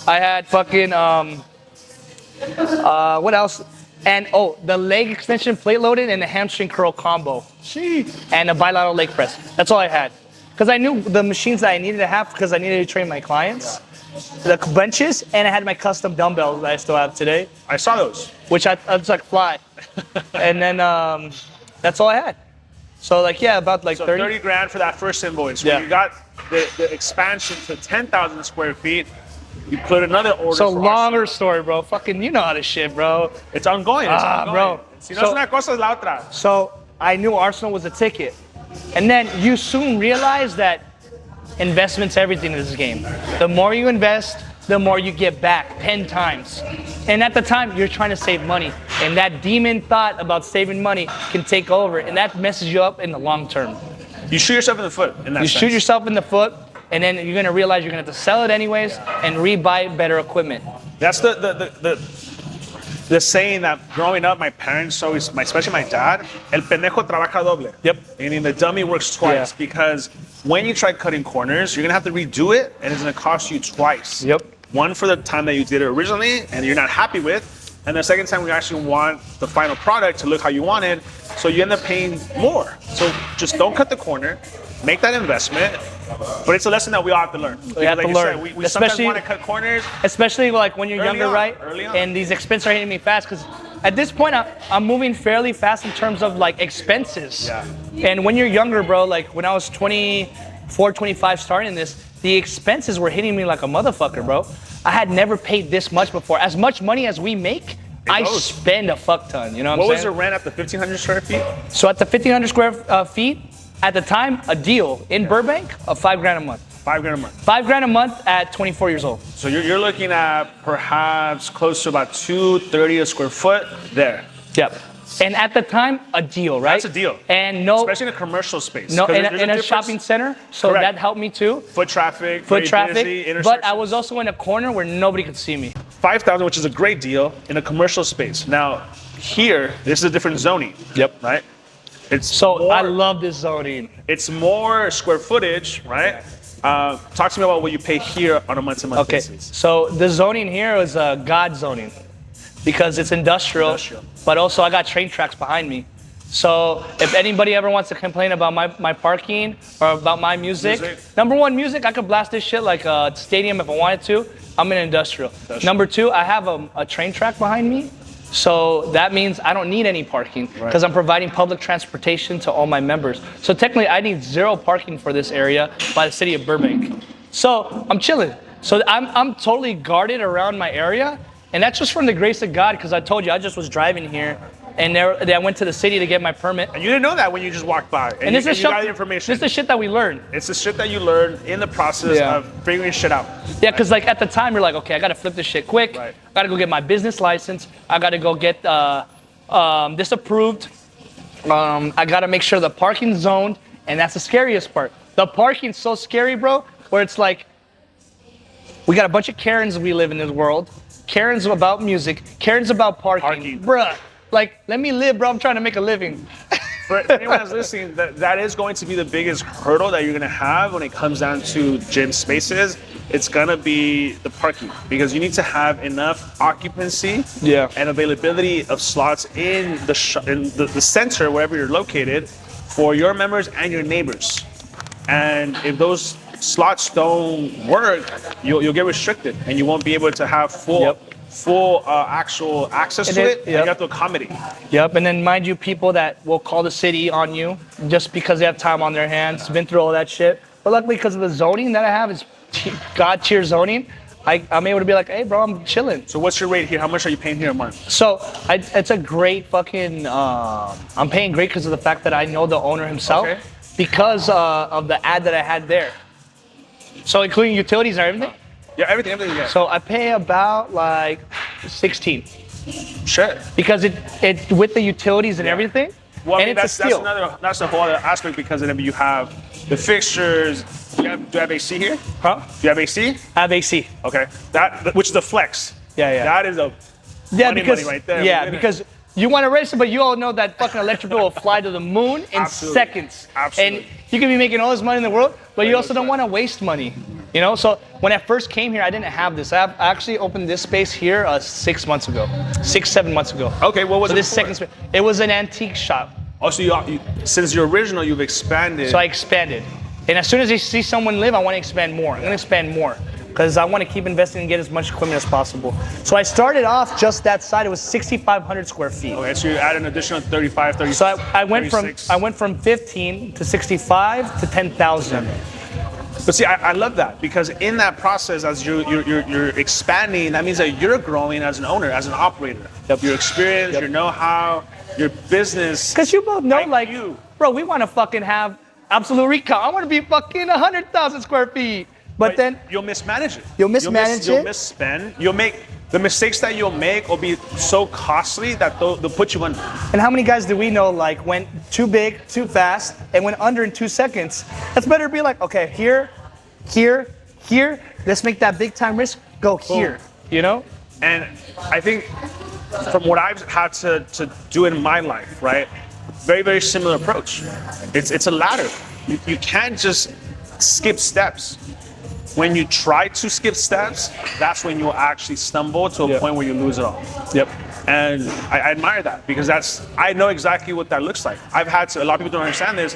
I had fucking, what else? And the leg extension plate loaded and the hamstring curl combo. And a bilateral leg press. That's all I had. Because I knew the machines that I needed to have because I needed to train my clients. The benches, and I had my custom dumbbells that I still have today. I saw those. Which I was like, fly. And then that's all I had. So like, yeah, about like 30 grand for that first invoice. Yeah. When you got the expansion to 10,000 square feet, you put another order. So for longer story, bro. Fucking, you know how to shit, bro. It's ongoing. It's ongoing. Bro. Si no es una cosa, es la otra. So I knew Arsenal was a ticket. And then you soon realize that investment's everything in this game. The more you invest, the more you get back 10 times. And at the time, you're trying to save money. And that demon thought about saving money can take over. And that messes you up in the long term. You shoot yourself in the foot in that sense. You shoot yourself in the foot, and then you're gonna realize you're gonna have to sell it anyways and rebuy better equipment. That's the saying that growing up, my parents always, especially my dad, el pendejo trabaja doble. Yep. Meaning the dummy works twice because when you try cutting corners, you're gonna have to redo it and it's gonna cost you twice. Yep. One for the time that you did it originally and you're not happy with, and the second time you actually want the final product to look how you want it, so you end up paying more. So just don't cut the corner, make that investment, but it's a lesson that we all have to learn. We have to learn. We sometimes want to cut corners. Especially like when you're younger, right? Early on. And these expenses are hitting me fast because at this point I'm moving fairly fast in terms of like expenses. Yeah. And when you're younger, bro, like when I was 24, 25 starting this, the expenses were hitting me like a motherfucker, bro. I had never paid this much before. As much money as we make, I spend a fuck ton. You know what I'm saying? What was the rent at the 1,500 square feet? So at the 1,500 square feet, at the time, a deal in Burbank of $5 grand a month. $5 grand a month. $5 grand a month at 24 years old. So you're looking at perhaps close to about $230 a square foot there. Yep. And at the time, a deal, right? That's a deal. And no, especially in a commercial space. No, in a shopping center. So Correct. that helped me too. Foot traffic. Busy, but I was also in a corner where nobody could see me. 5,000, which is a great deal in a commercial space. Now, here, this is a different zoning. Yep. Right? I love this zoning. It's more square footage, right? Talk to me about what you pay here on a month-to-month basis. So the zoning here is God zoning because it's industrial, but also I got train tracks behind me. So if anybody ever wants to complain about my parking or about my music, number one, music, I could blast this shit like a stadium if I wanted to. I'm in industrial. Number two, I have a train track behind me. So that means I don't need any parking because I'm providing public transportation to all my members. So technically I need 0 parking for this area by the city of Burbank. So I'm chilling. So I'm totally guarded around my area. And that's just from the grace of God, because I told you I just was driving here and I went to the city to get my permit. And you didn't know that when you just walked by. And you got the information. This is the shit that we learned. It's the shit that you learn in the process of figuring shit out. Yeah, because like at the time you're like, okay, I gotta flip this shit quick. I gotta go get my business license. I gotta go get this approved. I gotta make sure the parking's zoned, and that's the scariest part. The parking's so scary, bro, where it's like, we got a bunch of Karens we live in this world. Karens about music, Karens about parking. Bruh, like, let me live, bro. I'm trying to make a living. For anyone that's listening, that is going to be the biggest hurdle that you're going to have when it comes down to gym spaces. It's going to be the parking, because you need to have enough occupancy and availability of slots in the center, wherever you're located, for your members and your neighbors. And if those slots don't work, you'll get restricted, and you won't be able to have full actual access to it. And you have to accommodate. And then mind you, people that will call the city on you just because they have time on their hands, been through all that shit. But luckily, because of the zoning that I have, is God tier zoning, I'm able to be like, hey, bro, I'm chilling. So what's your rate here? How much are you paying here a month? So it's a great fucking, I'm paying great because of the fact that I know the owner himself, because of the ad that I had there. So including utilities and everything? Yeah, everything. Yeah. So I pay about like 16. Sure. Because it with the utilities and everything. Well, I mean, that's a whole other aspect, because then you have the fixtures. Do you have AC here? Huh? Do you have AC? I have AC. Okay. Which is the flex. Yeah. That is a money right there. Yeah, because you want to race it, but you all know that fucking electric bill will fly to the moon in seconds. Absolutely. And you can be making all this money in the world, but you also don't want to waste money. You know, so when I first came here, I didn't have this. I actually opened this space here 7 months ago. Okay, what was it? This second space, it was an antique shop. Oh, so since your original, you've expanded. So I expanded, and as soon as I see someone live, I want to expand more. I'm gonna expand more because I want to keep investing and get as much equipment as possible. So I started off just that side. It was 6,500 square feet. Okay, so you add an additional 35, 36. So I went from 15 to 65 to 10,000. But see, I love that, because in that process, as you're expanding, that means that you're growing as an owner, as an operator. Your experience, your know-how, your business. Because you both know, like, bro, we want to fucking have absolute recall. I want to be fucking 100,000 square feet. But then you'll mismanage it. You'll misspend. You'll make the mistakes that you'll make will be so costly that they'll put you under. And how many guys do we know like went too big, too fast, and went under in 2 seconds? That's better to be like, okay, here. Let's make that big time risk go here. You know? And I think from what I've had to do in my life, right? Very, very similar approach. It's a ladder. You can't just skip steps. When you try to skip steps, that's when you'll actually stumble to a point where you lose it all. And I admire that, because I know exactly what that looks like. A lot of people don't understand this.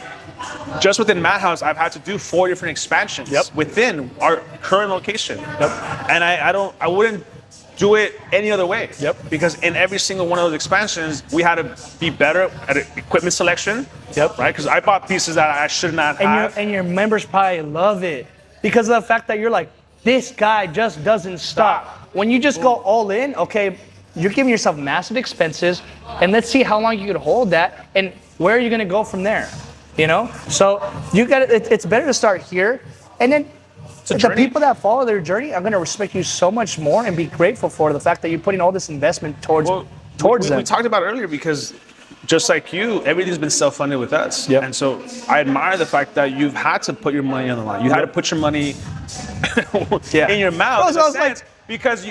Just within Madhouse, I've had to do 4 different expansions within our current location. And I wouldn't do it any other way. Because in every single one of those expansions, we had to be better at equipment selection. Right? Because I bought pieces that I should not have. And your members probably love it because of the fact that you're like, this guy just doesn't stop. When you just go all in, okay, you're giving yourself massive expenses, and let's see how long you could hold that, and where are you gonna go from there? You know? So it's better to start here, and then the people that follow their journey are gonna respect you so much more and be grateful for the fact that you're putting all this investment towards them. We talked about it earlier, because just like you, everything's been self-funded with us. And so I admire the fact that you've had to put your money on the line. You had to put your money in your mouth, in a sense, because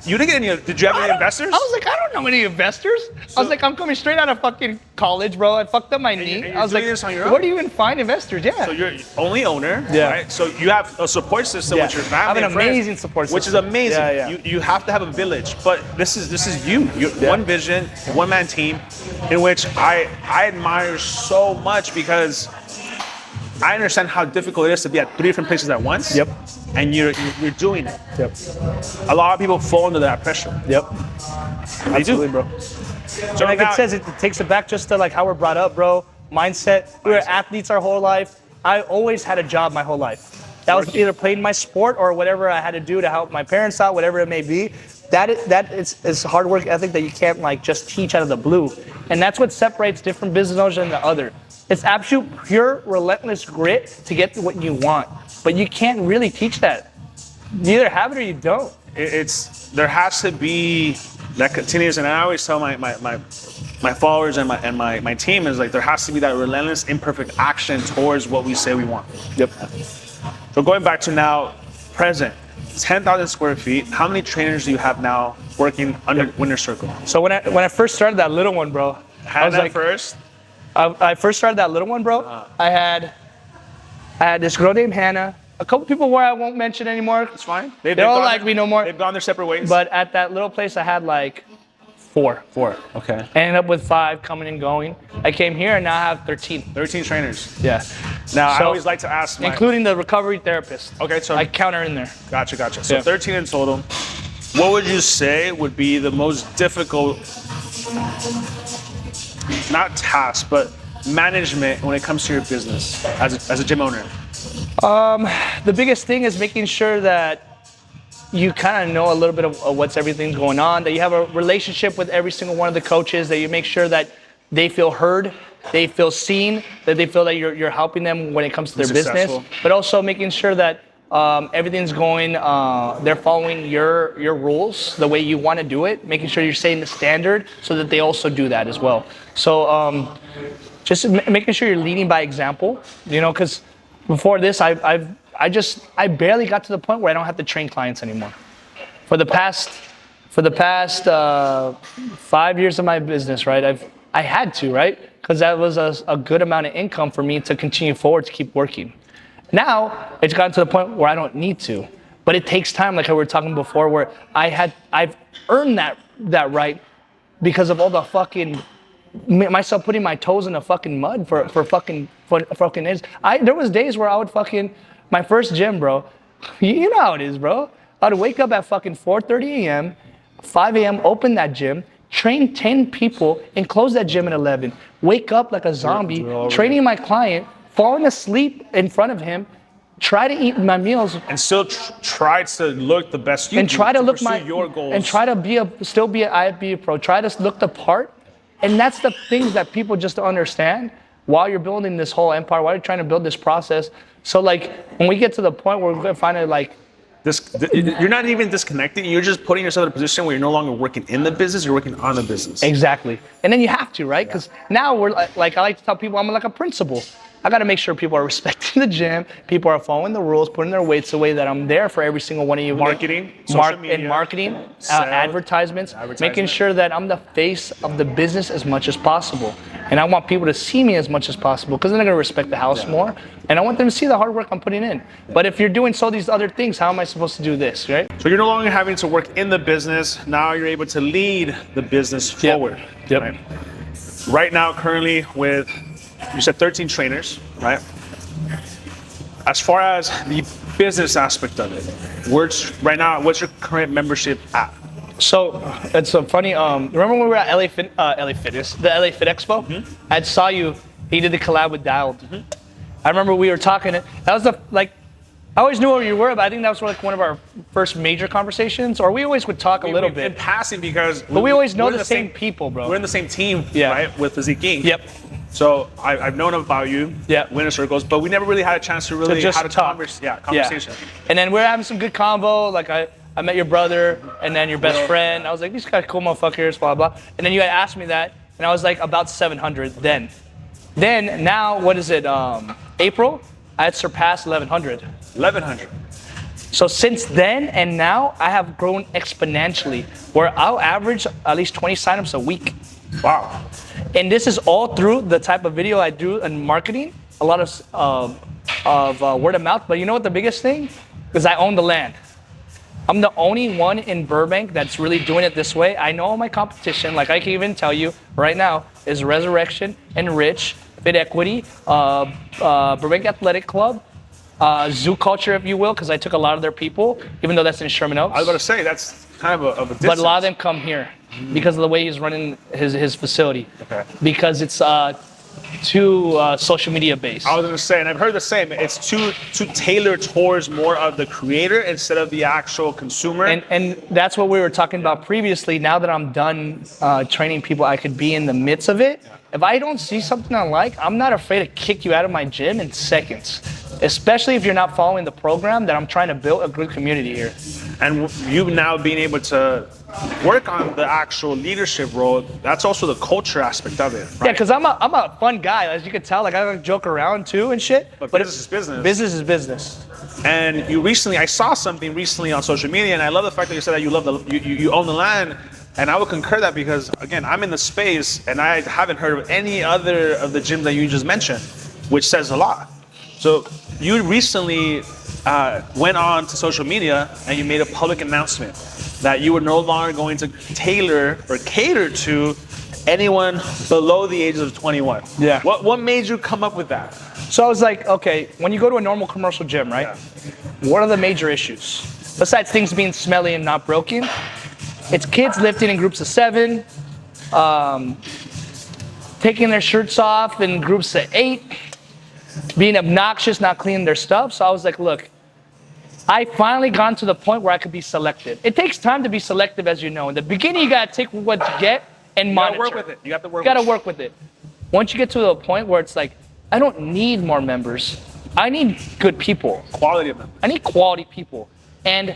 You didn't get any. Did you have any investors? I was like, I don't know any investors. I was like, I'm coming straight out of fucking college, bro. I fucked up my knee. I was like, where do you even find investors? Yeah. So you're only owner, right? So you have a support system with your family. I have an and friends, amazing support system, which is amazing. Yeah. You have to have a village, but this is you. One vision, one man team, in which I admire so much because I understand how difficult it is to be at 3 different places at once. Yep. And you're doing it. Yep. A lot of people fall under that pressure. Yep. They Absolutely, do. bro. So like it says, it takes it back just to like how we're brought up, bro. Mindset. We were athletes our whole life. I always had a job my whole life. That was either playing my sport or whatever I had to do to help my parents out, whatever it may be. That is hard work ethic that you can't like just teach out of the blue. And that's what separates different business owners than the other. It's absolute pure relentless grit to get to what you want. But you can't really teach that. You either have it or you don't. There has to be that continues, and I always tell my followers and my team is like there has to be that relentless imperfect action towards what we say we want. Yep. So going back to now, present, 10,000 square feet. How many trainers do you have now working under Winner Circle? So when I first started that little one, bro, I was like first. I first started that little one, bro. I had this girl named Hannah. A couple people where I won't mention anymore. It's fine. They're all like me no more. They've gone their separate ways. But at that little place, I had like 4. Okay. I ended up with 5 coming and going. I came here and now I have 13. 13 trainers. Yeah. Now I always like to ask, including the recovery therapist. Okay, so I count her in there. Gotcha. So 13 in total. What would you say would be the most difficult, not task, but management when it comes to your business as a gym owner? The biggest thing is making sure that you kind of know a little bit of what's everything's going on, that you have a relationship with every single one of the coaches, that you make sure that they feel heard, they feel seen, that they feel that you're helping them when it comes to their business, but also making sure that everything's going, they're following your rules the way you want to do it, making sure you're setting the standard so that they also do that as well. So just making sure you're leading by example, because before this, I barely got to the point where I don't have to train clients anymore. For the past 5 years of my business, right? I had to, right? Because that was a good amount of income for me to continue forward to keep working. Now it's gotten to the point where I don't need to, but it takes time, like I were talking before, where I've earned that right because of all the fucking myself putting my toes in the fucking mud for fucking days. There was days where I would my first gym, bro, you know how it is, bro. I'd wake up at fucking 4:30 a.m., 5 a.m., open that gym, train 10 people, and close that gym at 11. Wake up like a zombie, training my client, falling asleep in front of him, try to eat my meals. And still try to look the best you and try to look your goals. And try to still be an IFBA pro. Try to look the part. And that's the things that people just don't understand while you're building this whole empire, while you're trying to build this process. So like when we get to the point where we're going to find it like, you're not even disconnecting. You're just putting yourself in a position where you're no longer working in the business. You're working on the business. Exactly. And then you have to, right? Because now we're like, I like to tell people I'm like a principal. I got to make sure people are respecting the gym. People are following the rules, putting their weights away, that I'm there for every single one of you. Marketing, social media. And marketing, advertisements, making sure that I'm the face of the business as much as possible. And I want people to see me as much as possible because then they're going to respect the house more. And I want them to see the hard work I'm putting in. But if you're doing these other things, how am I supposed to do this, right? So you're no longer having to work in the business. Now you're able to lead the business forward. Yep. Right now, currently with, you said 13 trainers, right? As far as the business aspect of it, what's your current membership at? So it's so funny. Remember when we were at LA Fit Expo? Mm-hmm. I saw you. He did the collab with Dialed. Mm-hmm. I remember we were talking. That was I always knew where you were, but I think that was like one of our first major conversations. Or we always would talk a little bit in passing because. But we always know the same people, bro. We're in the same team, right? With Physique Inc. Yep. So I've known about you, Winner Circles, but we never really had a chance to really have a conversation. And then we're having some good convo. Like I met your brother and then your best friend. I was like, these guys cool motherfuckers, blah, blah. And then you had asked me that, and I was like, about 700 then. Then now, what is it, April? I had surpassed 1,100. 1,100. So since then and now, I have grown exponentially, where I'll average at least 20 signups a week. Wow. And this is all through the type of video I do in marketing, a lot of word of mouth. But you know what the biggest thing? Because I own the land. I'm the only one in Burbank that's really doing it this way. I know all my competition, like I can even tell you right now, is Resurrection, Enrich, Fit Equity, Burbank Athletic Club, Zoo Culture, if you will, because I took a lot of their people, even though that's in Sherman Oaks. I was about to say, that's kind of a distance. But a lot of them come here because of the way he's running his facility. Okay. Because it's too social media based. I was going to say, and I've heard the same, it's too tailored towards more of the creator instead of the actual consumer. And that's what we were talking about previously. Now that I'm done training people, I could be in the midst of it. If I don't see something I like, I'm not afraid to kick you out of my gym in seconds. Especially if you're not following the program that I'm trying to build a good community here. And you now being able to work on the actual leadership role, that's also the culture aspect of it, right? Yeah, because I'm a fun guy, as you can tell. Like I like joke around too and shit. But business is business. Business is business. And I saw something recently on social media, and I love the fact that you said that you own the land. And I would concur that because, again, I'm in the space and I haven't heard of any other of the gyms that you just mentioned, which says a lot. So you recently went on to social media and you made a public announcement that you were no longer going to tailor or cater to anyone below the ages of 21. Yeah. What made you come up with that? So I was like, okay, when you go to a normal commercial gym, right? Yeah. What are the major issues? Besides things being smelly and not broken, it's kids lifting in groups of 7, taking their shirts off in groups of 8, being obnoxious, not cleaning their stuff. So I was like, look, I finally gone to the point where I could be selective. It takes time to be selective, as you know. In the beginning, you gotta take what you get and monitor. You gotta work with it. You have to work. You gotta work with it. Once you get to a point where it's like, I don't need more members. I need good people. Quality of them. I need quality people, and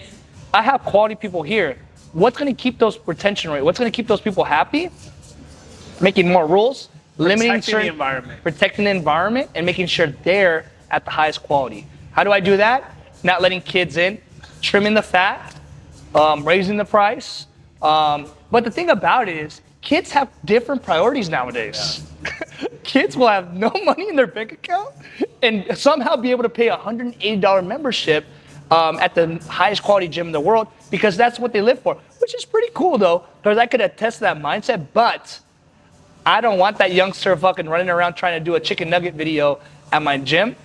I have quality people here. What's gonna keep those retention rate? What's gonna keep those people happy? Making more rules, limiting certain, protecting the environment, and making sure they're at the highest quality. How do I do that? Not letting kids in, trimming the fat, raising the price. But the thing about it is, kids have different priorities nowadays. Yeah. Kids will have no money in their bank account and somehow be able to pay a $180 membership at the highest quality gym in the world because that's what they live for, which is pretty cool though, because I could attest to that mindset, but I don't want that youngster fucking running around trying to do a chicken nugget video at my gym.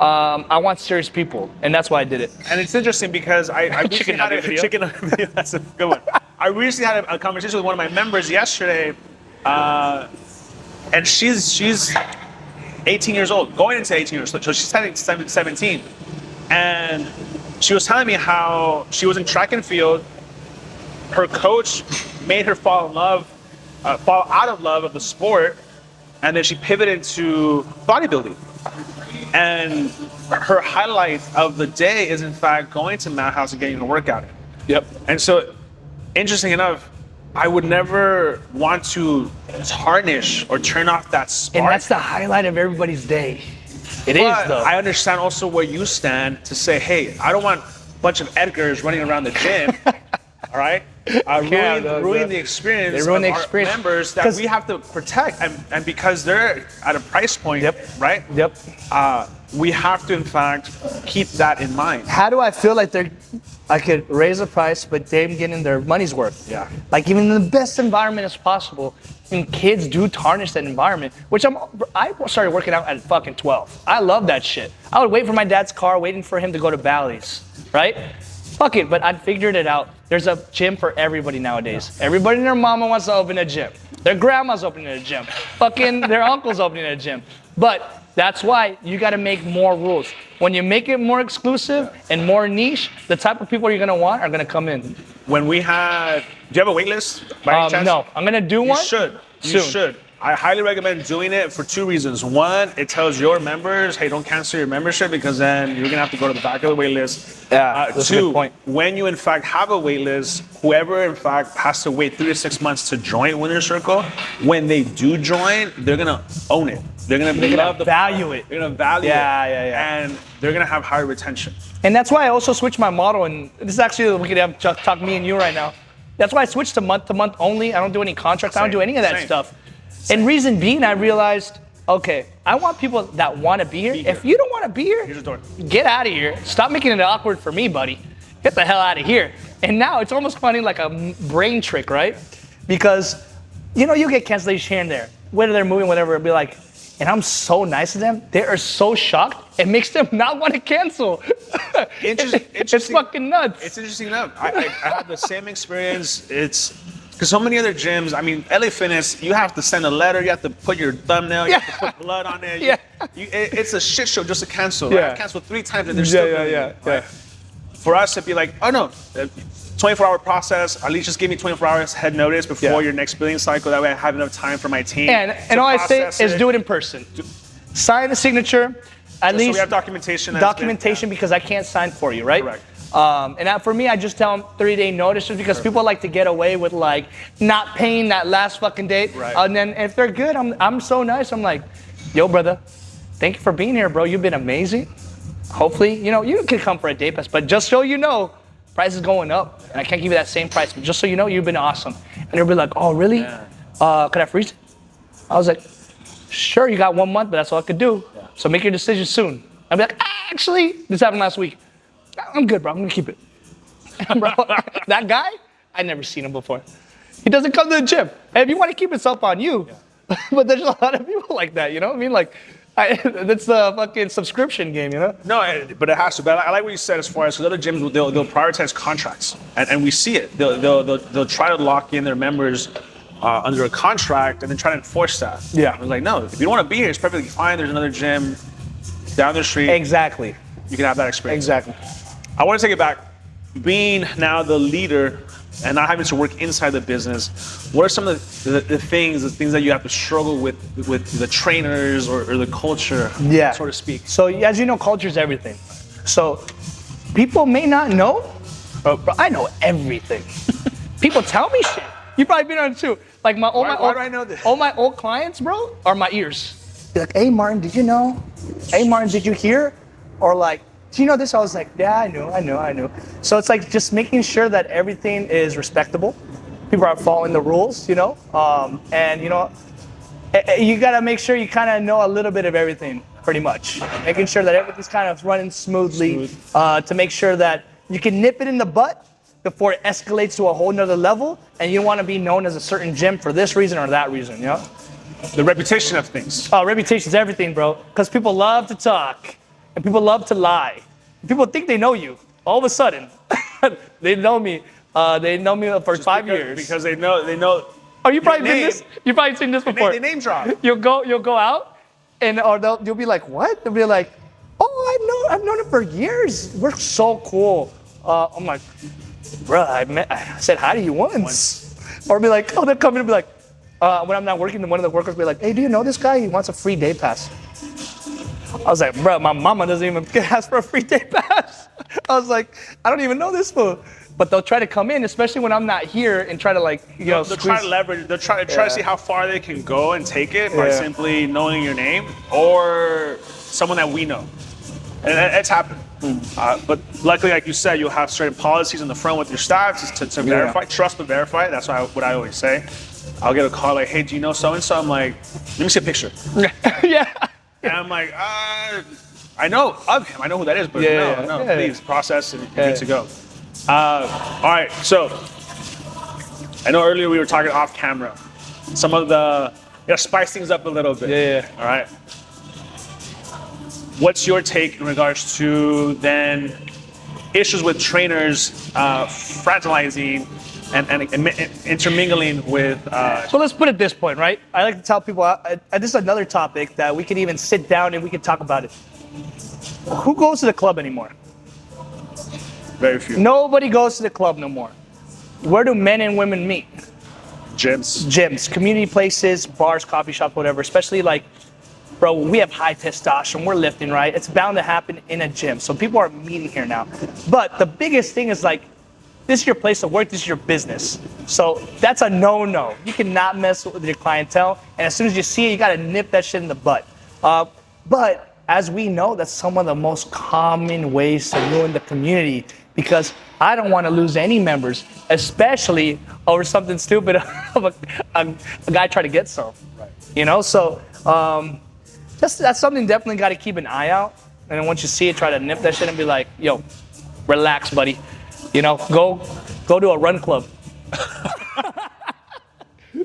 I want serious people, and that's why I did it. And it's interesting because I chicken nugget video. Chicken nugget video. That's a good one. I recently had a conversation with one of my members yesterday, and she's 18 years old, going into 18 years old, so she's heading 17. And she was telling me how she was in track and field. Her coach made her fall out of love of the sport, and then she pivoted to bodybuilding. And her highlight of the day is, in fact, going to Mount House and getting a workout in. Yep. And so, interesting enough, I would never want to tarnish or turn off that spark. And that's the highlight of everybody's day. It is, though. I understand also where you stand to say, hey, I don't want a bunch of Edgars running around the gym, all right? Ruin the experience of our members that we have to protect. And because they're at a price point, right? Yep. We have to, in fact, keep that in mind. How do I feel like I could raise the price, but them getting their money's worth? Yeah. Like even in the best environment as possible, and kids do tarnish that environment, which I started working out at fucking 12. I love that shit. I would wait for my dad's car, waiting for him to go to Bally's, right? Fuck it, but I figured it out. There's a gym for everybody nowadays. Everybody and their mama wants to open a gym. Their grandma's opening a gym. Fucking their uncle's opening a gym. But that's why you gotta make more rules. When you make it more exclusive and more niche, the type of people you're gonna want are gonna come in. When we had, do you have a wait list by any chance? No, I'm gonna do one. You should. I highly recommend doing it for 2 reasons. One, it tells your members, hey, don't cancel your membership because then you're gonna have to go to the back of the wait list. Yeah, that's a good point. When you in fact have a wait list, whoever in fact has to wait 3 to 6 months to join Winner's Circle, when they do join, they're gonna own it. They're gonna value it. They're gonna value it. And they're gonna have higher retention. And that's why I also switched my model. And this is actually, we could have talk me and you right now. That's why I switched to month only. I don't do any contracts. I don't do any of that stuff. And reason being, I realized, okay, I want people that want to be here. If you don't want to be here, here's the door. Get out of here. Stop making it awkward for me, buddy. Get the hell out of here. And now it's almost funny, like a brain trick, right? Because, you know, you get cancellations here and there. Whether they're moving, whatever, it'll be like, and I'm so nice to them, they are so shocked, it makes them not want to cancel. It's fucking nuts. It's interesting enough. I had the same experience. Because so many other gyms, I mean, LA Fitness, you have to send a letter, you have to put your thumbnable, you have to put blood on it. It's a shit show just to cancel. Right? I've canceled 3 times and they're still doing it. Right? For us, it'd be like, oh no, 24-hour process, at least just give me 24 hours head notice before your next billing cycle. That way I have enough time for my team. And all I say is do it in person. Sign the signature, at least. So we have documentation. Documentation because I can't sign for you, right? Correct. For me, I just tell them 3-day notice just because people like to get away with like not paying that last fucking date. Right. And then if they're good, I'm so nice. I'm like, yo, brother, thank you for being here, bro. You've been amazing. Hopefully, you know, you can come for a day pass, but just so you know, price is going up, and I can't give you that same price. But just so you know, you've been awesome. And they'll be like, oh, really? Could I freeze it? I was like, sure, you got 1 month, but that's all I could do. So make your decision soon. I'd be like, actually, this happened last week. I'm good, bro. I'm gonna keep it. Bro, that guy, I never seen him before. He doesn't come to the gym. And if you want to keep it up on you, but there's a lot of people like that, you know what I mean? Like, that's the fucking subscription game, you know? No, but it has to. But I like what you said as far as, because other gyms, they'll prioritize contracts. And we see it. They'll try to lock in their members under a contract and then try to enforce that. Yeah. I was like, no, if you don't want to be here, it's perfectly fine. There's another gym down the street. Exactly. You can have that experience. Exactly. I want to take it back. Being now the leader and not having to work inside the business, what are some of the things that you have to struggle with the trainers or the culture, so to speak? So as you know, culture is everything. So people may not know, but I know everything. People tell me shit. You've probably been on it too. Like why do I know this? All my old clients, bro, are my ears. They're like, hey Martin, did you know? Hey Martin, did you hear? Or like, do you know this? I was like, yeah, I knew. So it's like just making sure that everything is respectable. People are following the rules, you know? And you know, you gotta make sure you kind of know a little bit of everything, pretty much. Making sure that everything's kind of running smoothly, to make sure that you can nip it in the butt before it escalates to a whole nother level, and you don't want to be known as a certain gym for this reason or that reason, you know? The reputation of things. Oh, reputation's everything, bro. Because people love to talk. And people love to lie. People think they know you. All of a sudden, they know me. They know me for just 5 years. Because they know. Oh, you probably did this. You've probably seen this before. They name drop. You'll go out, and you'll be like, what? They'll be like, oh, I've known him for years. We're so cool. I'm like, bro, I said hi to you once. Or be like, oh, they'll come in and be like, when I'm not working, one of the workers will be like, hey, do you know this guy? He wants a free day pass. I was like, bro, my mama doesn't even ask for a free day pass. I was like, I don't even know this fool. But they'll try to come in, especially when I'm not here, and try to they'll try to leverage. They'll try to see how far they can go and take it by simply knowing your name or someone that we know. And it's happened. But luckily, like you said, you'll have certain policies in the front with your staff to verify, trust but verify. That's what I always say. I'll get a call like, hey, do you know so-and-so? I'm like, let me see a picture. Yeah. And I'm like, I know of him. I know who that is, but please process and you're good to go. All right, so I know earlier we were talking off camera. Some of spice things up a little bit. Yeah. All right. What's your take in regards to then issues with trainers fraternizing and intermingling with... So let's put it this point, right? I like to tell people, this is another topic that we could even sit down and we could talk about it. Who goes to the club anymore? Very few. Nobody goes to the club no more. Where do men and women meet? Gyms, community places, bars, coffee shops, whatever. Especially like, bro, we have high testosterone. We're lifting, right? It's bound to happen in a gym. So people are meeting here now. But the biggest thing is like, this is your place to work. This is your business. So that's a no-no. You cannot mess with your clientele. And as soon as you see it, you got to nip that shit in the butt. But as we know, that's some of the most common ways to ruin the community, because I don't want to lose any members, especially over something stupid of a guy trying to get some. Right. You know, so that's something definitely got to keep an eye out. And then once you see it, try to nip that shit and be like, yo, relax, buddy. You know, go to a run club.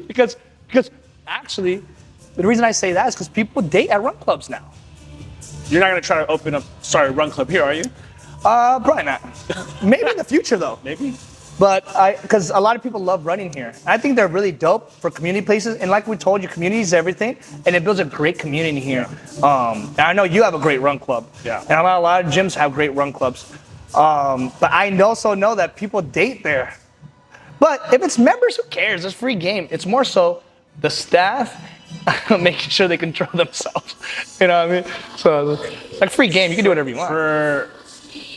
because actually, the reason I say that is because people date at run clubs now. You're not gonna try to open up, a run club here, are you? Probably not. Maybe in the future though. Maybe. But because a lot of people love running here. I think they're really dope for community places. And like we told you, community is everything. And it builds a great community here. And I know you have a great run club. Yeah. And a lot of gyms have great run clubs. But I also know that people date there. But if it's members, who cares? It's free game. It's more so the staff making sure they control themselves. You know what I mean? So it's like free game. You can do whatever you want.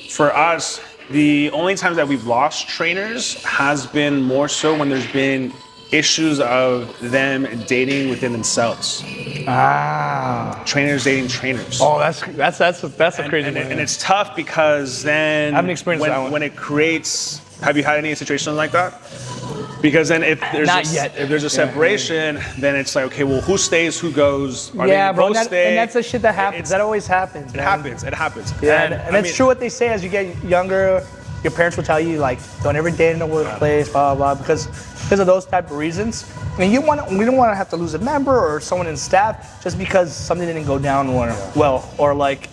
For us, the only times that we've lost trainers has been more so when there's been issues of them dating within themselves. Trainers dating trainers. Oh, that's a crazy one. And it's tough because then I haven't experienced that one. When it creates, have you had any situations like that? Because then if there's a separation, then it's like, okay, well, who stays, who goes? Yeah, bro, and that's the shit that happens. That always happens. It happens. Yeah, and it's true what they say. As you get younger, your parents will tell you, like, don't ever date in the workplace, blah, blah, blah, because of those type of reasons. I mean, we don't want to have to lose a member or someone in staff just because something didn't go down well, or like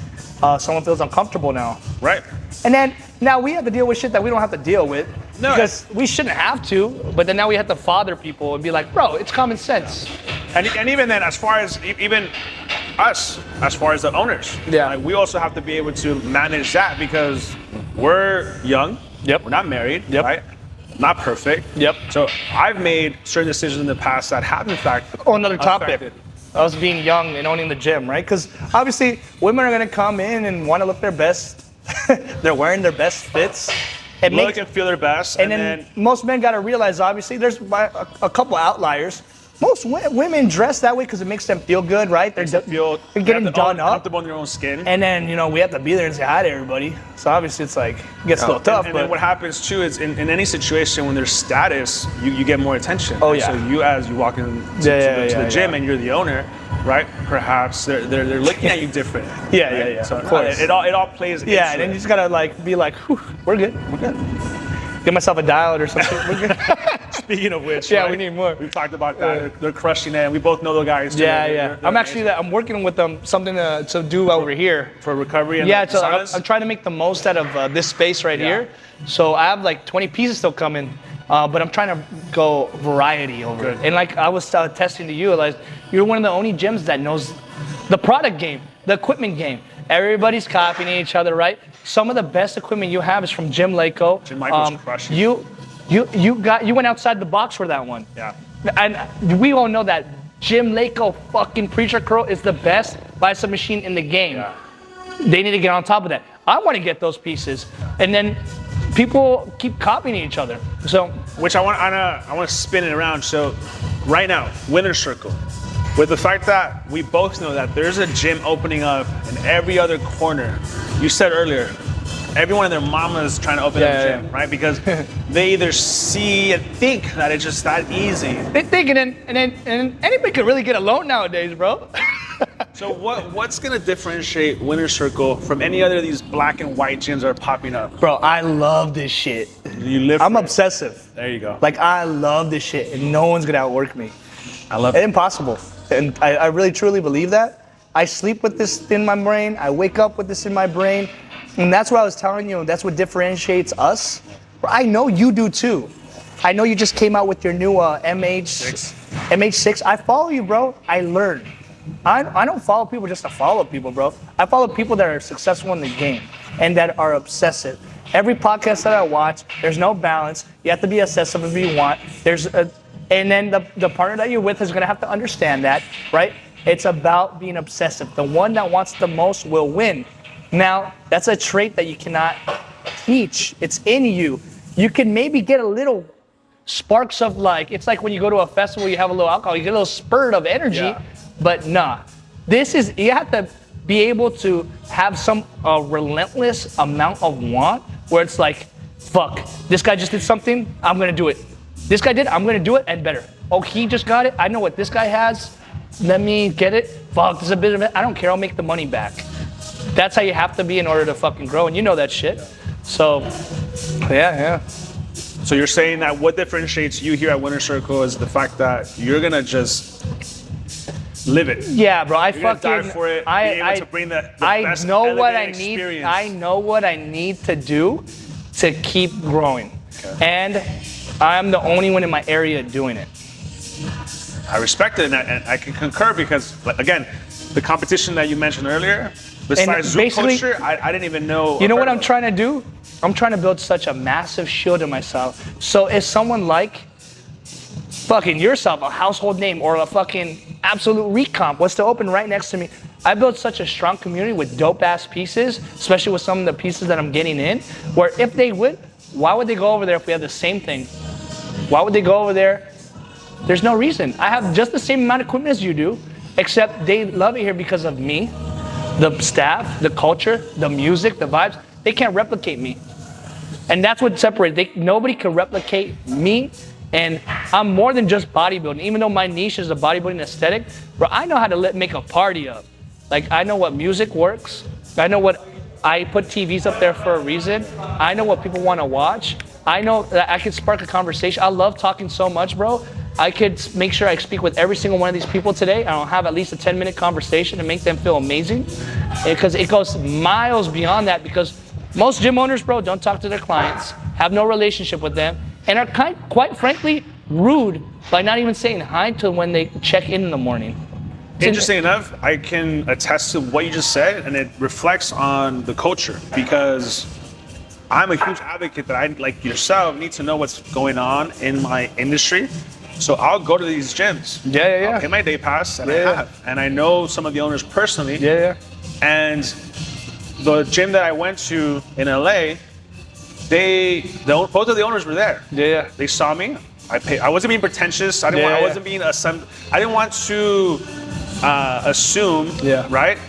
someone feels uncomfortable now. Right. And then now we have to deal with shit that we don't have to deal with. No, because we shouldn't have to, but then now we have to father people and be like, bro, it's common sense. And even then, as far as even us, as far as the owners, like, we also have to be able to manage that because we're young. Yep. We're not married. Yep. Right. Not perfect. Yep. So I've made certain decisions in the past that have in fact. Oh, another topic. Us being young and owning the gym, right? Because obviously women are gonna come in and want to look their best. They're wearing their best fits. Look and feel their best. And then most men got to realize, obviously, there's a couple outliers. Most women dress that way because it makes them feel good, right? They're getting done up. Comfortable in their own skin. And then, we have to be there and say hi to everybody. So obviously it's like, it gets a little tough. And then what happens too is in any situation when there's status, you get more attention. Oh, yeah. So as you walk into the gym and you're the owner, right? Perhaps they're looking at you different. Yeah. So of course. It all plays into it. And then you just gotta be like, we're good. Get myself a dial or something. We're good. Speaking of which, we need more. We've talked about that. They're crushing it, and we both know those guys. Too. Yeah. I'm working with them something to do over here for recovery. And so I'm trying to make the most out of this space right here. So I have like 20 pieces still coming, but I'm trying to go variety over it. And like I was testing to you, like you're one of the only gyms that knows the product game, the equipment game. Everybody's copying each other, right? Some of the best equipment you have is from Jim Lako. Jim Lako's crushing. You went outside the box for that one. Yeah. And we all know that Jim Lako fucking Preacher Curl is the best bicycle machine in the game. Yeah. They need to get on top of that. I want to get those pieces. And then people keep copying each other. So which I want to spin it around. So right now, Winner's Circle. With the fact that we both know that there's a gym opening up in every other corner. You said earlier, everyone and their mama is trying to open up a gym, right? Because they either see and think that it's just that easy. They think, and then anybody can really get a loan nowadays, bro. So what's gonna differentiate Winner's Circle from any other of these black and white gyms that are popping up? Bro, I love this shit. I'm obsessive. There you go. Like, I love this shit, and no one's gonna outwork me. I love it. It's impossible. And I really truly believe that. I sleep with this in my brain. I wake up with this in my brain. And that's what I was telling you. That's what differentiates us. I know you do too. I know you just came out with your new MH6. I follow you, bro. I learn. I don't follow people just to follow people, bro. I follow people that are successful in the game and that are obsessive. Every podcast that I watch, there's no balance. You have to be obsessive if you want. And then the partner that you're with is gonna have to understand that, right? It's about being obsessive. The one that wants the most will win. Now, that's a trait that you cannot teach. It's in you. You can maybe get a little sparks of like, it's like when you go to a festival, you have a little alcohol, you get a little spurt of energy, but nah. This is, you have to be able to have some relentless amount of want where it's like, fuck, this guy just did something, I'm gonna do it. This guy did, I'm gonna do it and better. Oh, he just got it, I know what this guy has, let me get it. Fuck, this is a bit of it, I don't care, I'll make the money back. That's how you have to be in order to fucking grow, and you know that shit. So, yeah. So you're saying that what differentiates you here at Winner Circle is the fact that you're gonna just live it. Yeah, bro. You're gonna die for it. Be able to bring the best know what I experience. need. I know what I need to do to keep growing, and I'm the only one in my area doing it. I respect it, and I can concur because, again, the competition that you mentioned earlier, besides Zoom culture, I didn't even know. You know what I'm trying to do? I'm trying to build such a massive shield in myself. So if someone like fucking yourself, a household name, or a fucking absolute recomp was to open right next to me, I built such a strong community with dope ass pieces, especially with some of the pieces that I'm getting in, where if they would, why would they go over there if we have the same thing? Why would they go over there? There's no reason. I have just the same amount of equipment as you do, except they love it here because of me, the staff, the culture, the music, the vibes. They can't replicate me. And that's what separates. Nobody can replicate me. And I'm more than just bodybuilding. Even though my niche is the bodybuilding aesthetic, bro, I know how to make a party up. Like, I know what music works. I know what, I put TVs up there for a reason. I know what people want to watch. I know that I can spark a conversation. I love talking so much, bro. I could make sure I speak with every single one of these people today. I'll have at least a 10-minute conversation and make them feel amazing. Because it goes miles beyond that, because most gym owners, bro, don't talk to their clients, have no relationship with them, and are quite frankly rude by not even saying hi to when they check in the morning. Interesting enough, I can attest to what you just said, and it reflects on the culture, because I'm a huge advocate that I, like yourself, need to know what's going on in my industry. So I'll go to these gyms. Yeah. I'll pay my day pass, and I have. And I know some of the owners personally. Yeah. And the gym that I went to in LA, both of the owners were there. Yeah. They saw me. I wasn't being pretentious. I wasn't being I didn't want to assume, right,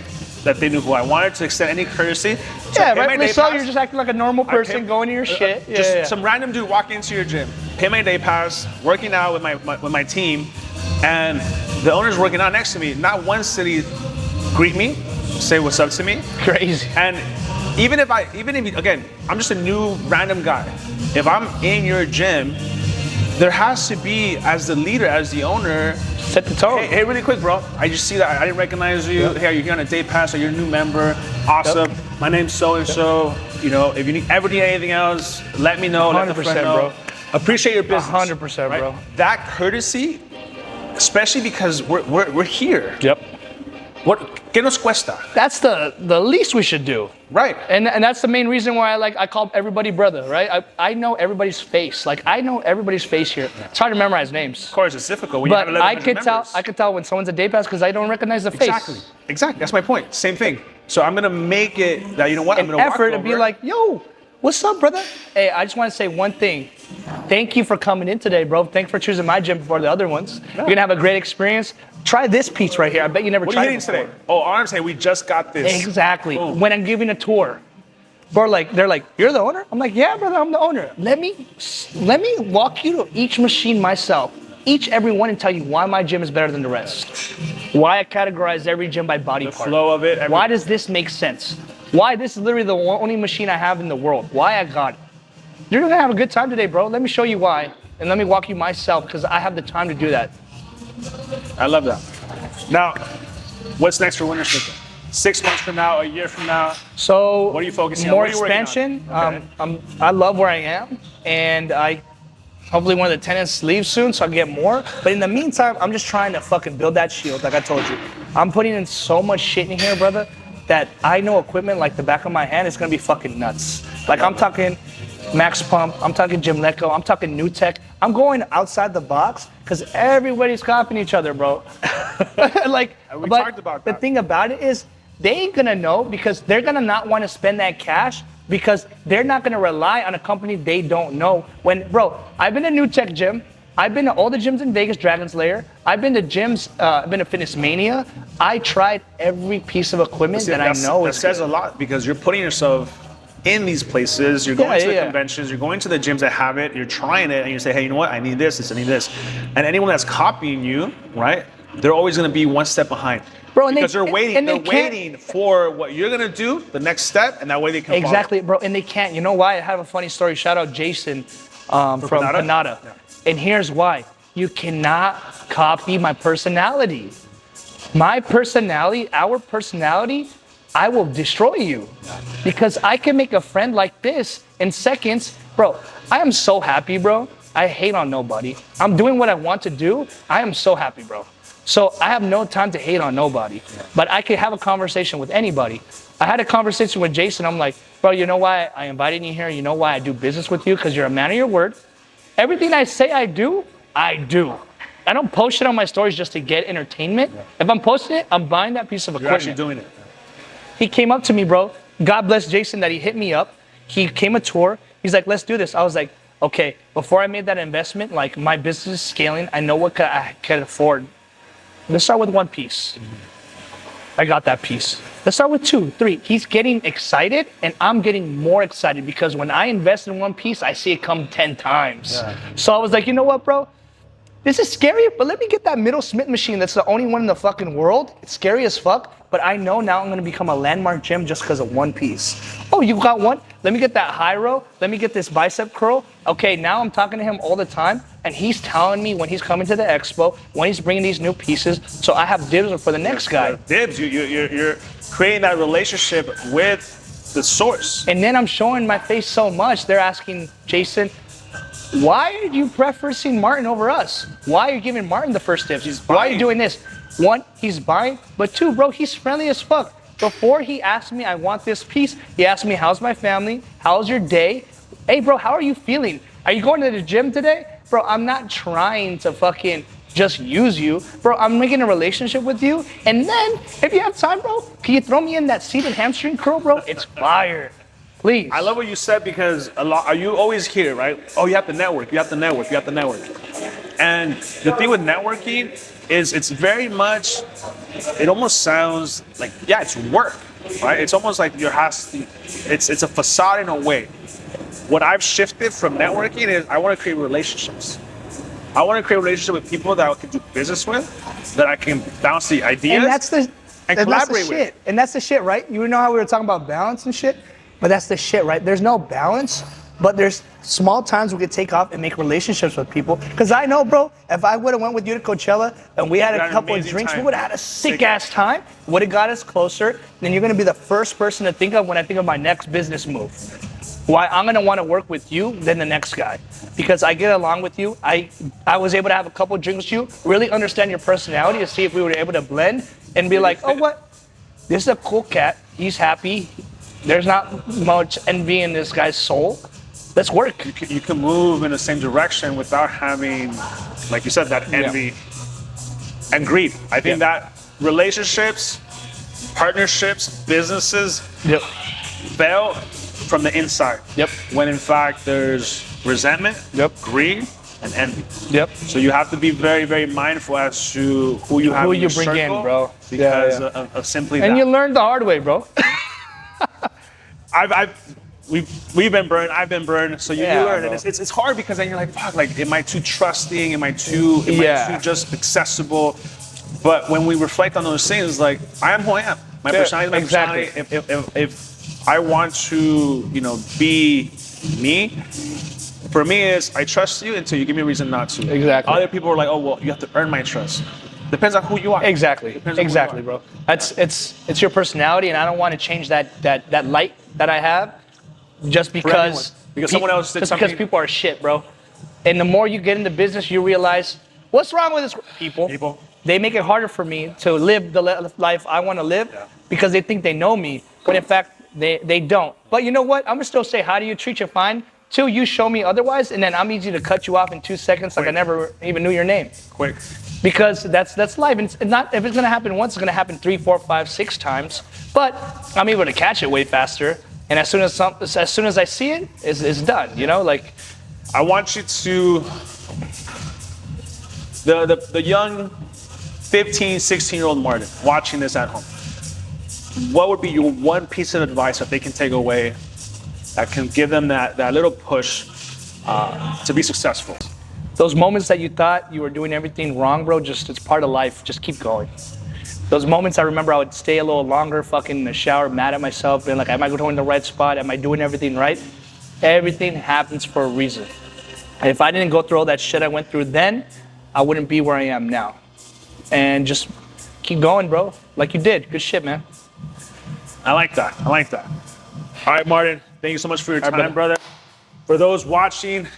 that they knew who I wanted to extend any courtesy. So rightly so. You're just acting like a normal person, going to your shit. Some random dude walking into your gym, pay my day pass, working out with my team, and the owner's working out next to me. Not once did he greet me, say what's up to me. Crazy. And even if again, I'm just a new random guy. If I'm in your gym, there has to be, as the leader, as the owner, set the tone. Hey, really quick, bro. I just see that I didn't recognize you. Yep. Hey, you're here on a day pass, or you're a new member. Awesome. Yep. My name's so and so. You know, if you ever need anything else, let me know. 100%, let the friend know. Bro. Appreciate your business. 100%, right? bro. That courtesy, especially because we're here. Yep. ¿Qué nos cuesta? That's the least we should do. Right. And that's the main reason why I call everybody brother, right? I know everybody's face. Like, I know everybody's face here. It's hard to memorize names. Of course, it's difficult when you have 1100 members. I could tell when someone's a day pass because I don't recognize the face. Exactly. That's my point. Same thing. So I'm gonna make it that, you know what, I'm gonna effort to be like, yo, what's up, brother? Hey, I just want to say one thing. Thank you for coming in today, bro. Thanks for choosing my gym before the other ones. Yeah. You're gonna have a great experience. Try this piece right here. I bet you never tried it before. What are you eating today? Oh, I'm saying we just got this. Exactly. Boom. When I'm giving a tour, bro, they're like, you're the owner? I'm like, yeah, brother, I'm the owner. Let me walk you to each machine myself, every one, and tell you why my gym is better than the rest. Why I categorize every gym by body part. The flow of it. Why does this make sense? Why this is literally the only machine I have in the world. Why I got it. You're gonna have a good time today, bro. Let me show you why, and let me walk you myself, because I have the time to do that. I love that. Now, what's next for Winner Circle? 6 months from now, a year from now? So, what are you focusing on? More expansion. Okay. I love where I am, and hopefully one of the tenants leaves soon, so I'll get more. But in the meantime, I'm just trying to fucking build that shield, like I told you. I'm putting in so much shit in here, brother, that I know equipment like the back of my hand is gonna be fucking nuts. Like, I'm talking Max Pump, I'm talking Gym Leco, I'm talking New Tech. I'm going outside the box because everybody's copying each other, bro. Like, we talked about that. The thing about it is they ain't gonna know because they're gonna not want to spend that cash because they're not gonna rely on a company they don't know. When, bro, I've been to New Tech Gym. I've been to all the gyms in Vegas, Dragon's Lair. I've been to gyms, I've been to Fitness Mania. I tried every piece of equipment that I know. That says a lot because you're putting yourself in these places. You're going to the conventions. You're going to the gyms that have it. You're trying it, and you say, hey, you know what? I need this. I need this. And anyone that's copying you, right? They're always going to be one step behind. Bro, because they're waiting. They're waiting for what you're going to do, the next step, and that way they can Exactly, follow. bro. And they can't. You know why? I have a funny story. Shout out Jason from Panada. Yeah. And here's why. You cannot copy my personality. My personality, our personality, I will destroy you. Because I can make a friend like this in seconds. Bro, I am so happy, bro. I hate on nobody. I'm doing what I want to do. I am so happy, bro. So I have no time to hate on nobody. But I can have a conversation with anybody. I had a conversation with Jason. I'm like, bro, you know why I invited you here? You know why I do business with you? Because you're a man of your word. Everything I say I do. I don't post it on my stories just to get entertainment. Yeah. If I'm posting it, I'm buying that piece of equipment. You're actually doing it. He came up to me, bro. God bless Jason that he hit me up. He came a tour. He's like, let's do this. I was like, okay, before I made that investment, like my business is scaling. I know what I can afford. Let's start with one piece. I got that piece. Let's start with 2, 3. He's getting excited, and I'm getting more excited because when I invest in one piece, I see it come 10 times. Yeah. So I was like, you know what, bro? This is scary, but let me get that middle Smith machine that's the only one in the fucking world. It's scary as fuck, but I know now I'm gonna become a landmark gym just because of one piece. Oh, you got one? Let me get that high row. Let me get this bicep curl. Okay, now I'm talking to him all the time, and he's telling me when he's coming to the expo, when he's bringing these new pieces, so I have dibs for the next guy. Dibs, you're creating that relationship with the source. And then I'm showing my face so much, they're asking, Jason, why are you preferencing Martin over us? Why are you giving Martin the first tips? Why are you doing this? 1, he's buying, but 2, bro, he's friendly as fuck. Before he asked me, I want this piece, he asked me, how's my family? How's your day? Hey, bro, how are you feeling? Are you going to the gym today? Bro, I'm not trying to fucking just use you. Bro, I'm making a relationship with you. And then, if you have time, bro, can you throw me in that seated hamstring curl, bro? It's fire. Please. I love what you said because you always hear, right? Oh, you have to network, you have to network, you have to network. And the thing with networking is it's very much, it almost sounds like, yeah, it's work, right? It's almost like it's a facade in a way. What I've shifted from networking is I want to create relationships. I want to create a relationship with people that I can do business with, that I can bounce the ideas and collaborate with. And that's the shit, right? You know how we were talking about balance and shit? But that's the shit, right? There's no balance, but there's small times we could take off and make relationships with people. Because I know, bro, if I would have went with you to Coachella and we had a couple of drinks, we would have had a sick-ass time. Would have got us closer. Then you're going to be the first person to think of when I think of my next business move. Why I'm going to want to work with you than the next guy. Because I get along with you. I was able to have a couple of drinks with you, really understand your personality to see if we were able to blend and be like, oh, what? This is a cool cat. He's happy. There's not much envy in this guy's soul. Let's work. You can move in the same direction without having, like you said, that envy and greed. I think that relationships, partnerships, businesses fail from the inside. When in fact there's resentment, greed, and envy. So you have to be very, very mindful as to who you have in your circle, in, bro. Because of simply that. And you learned the hard way, bro. We've been burned. I've been burned. So you learn, and it's hard because then you're like, fuck, like, am I too trusting? Am I too just accessible? But when we reflect on those things, like, I am who I am. My personality is my personality. If I want to, be me, for me is I trust you until you give me a reason not to. Exactly. Other people are like, oh well, you have to earn my trust. Depends on who you are. Exactly, bro. It's your personality, and I don't want to change that light that I have just because someone else did something. Because people are shit, bro. And the more you get into business, you realize what's wrong with this people. They make it harder for me to live the life I want to live because they think they know me, but in fact they don't. But you know what? I'm gonna still say hi to you, treat you fine. Two, you show me otherwise, and then I'm easy to cut you off in 2 seconds like I never even knew your name. Quick. Because that's life. And it's not, if it's gonna happen once, it's gonna happen 3, 4, 5, 6 times. But I'm able to catch it way faster. And as soon as I see it, it's done. You know, like. I want you to, the young 15, 16-year-old Martin watching this at home, what would be your one piece of advice that they can take away that can give them that little push to be successful? Those moments that you thought you were doing everything wrong, bro, it's part of life. Just keep going. Those moments I remember I would stay a little longer, fucking in the shower, mad at myself, being like, am I going to the right spot? Am I doing everything right? Everything happens for a reason. And if I didn't go through all that shit I went through then, I wouldn't be where I am now. And just keep going, bro, like you did. Good shit, man. I like that. All right, Martin, thank you so much for your time, brother. For those watching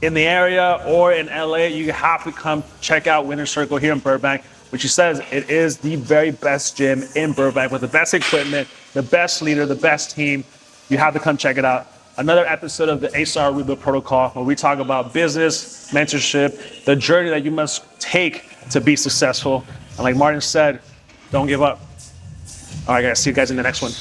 in the area or in LA, you have to come check out Winner Circle here in Burbank, which he says it is the very best gym in Burbank with the best equipment, the best leader, the best team. You have to come check it out. Another episode of the ASARO Rebuild Protocol where we talk about business, mentorship, the journey that you must take to be successful. And like Martin said, don't give up. All right, guys, see you guys in the next one.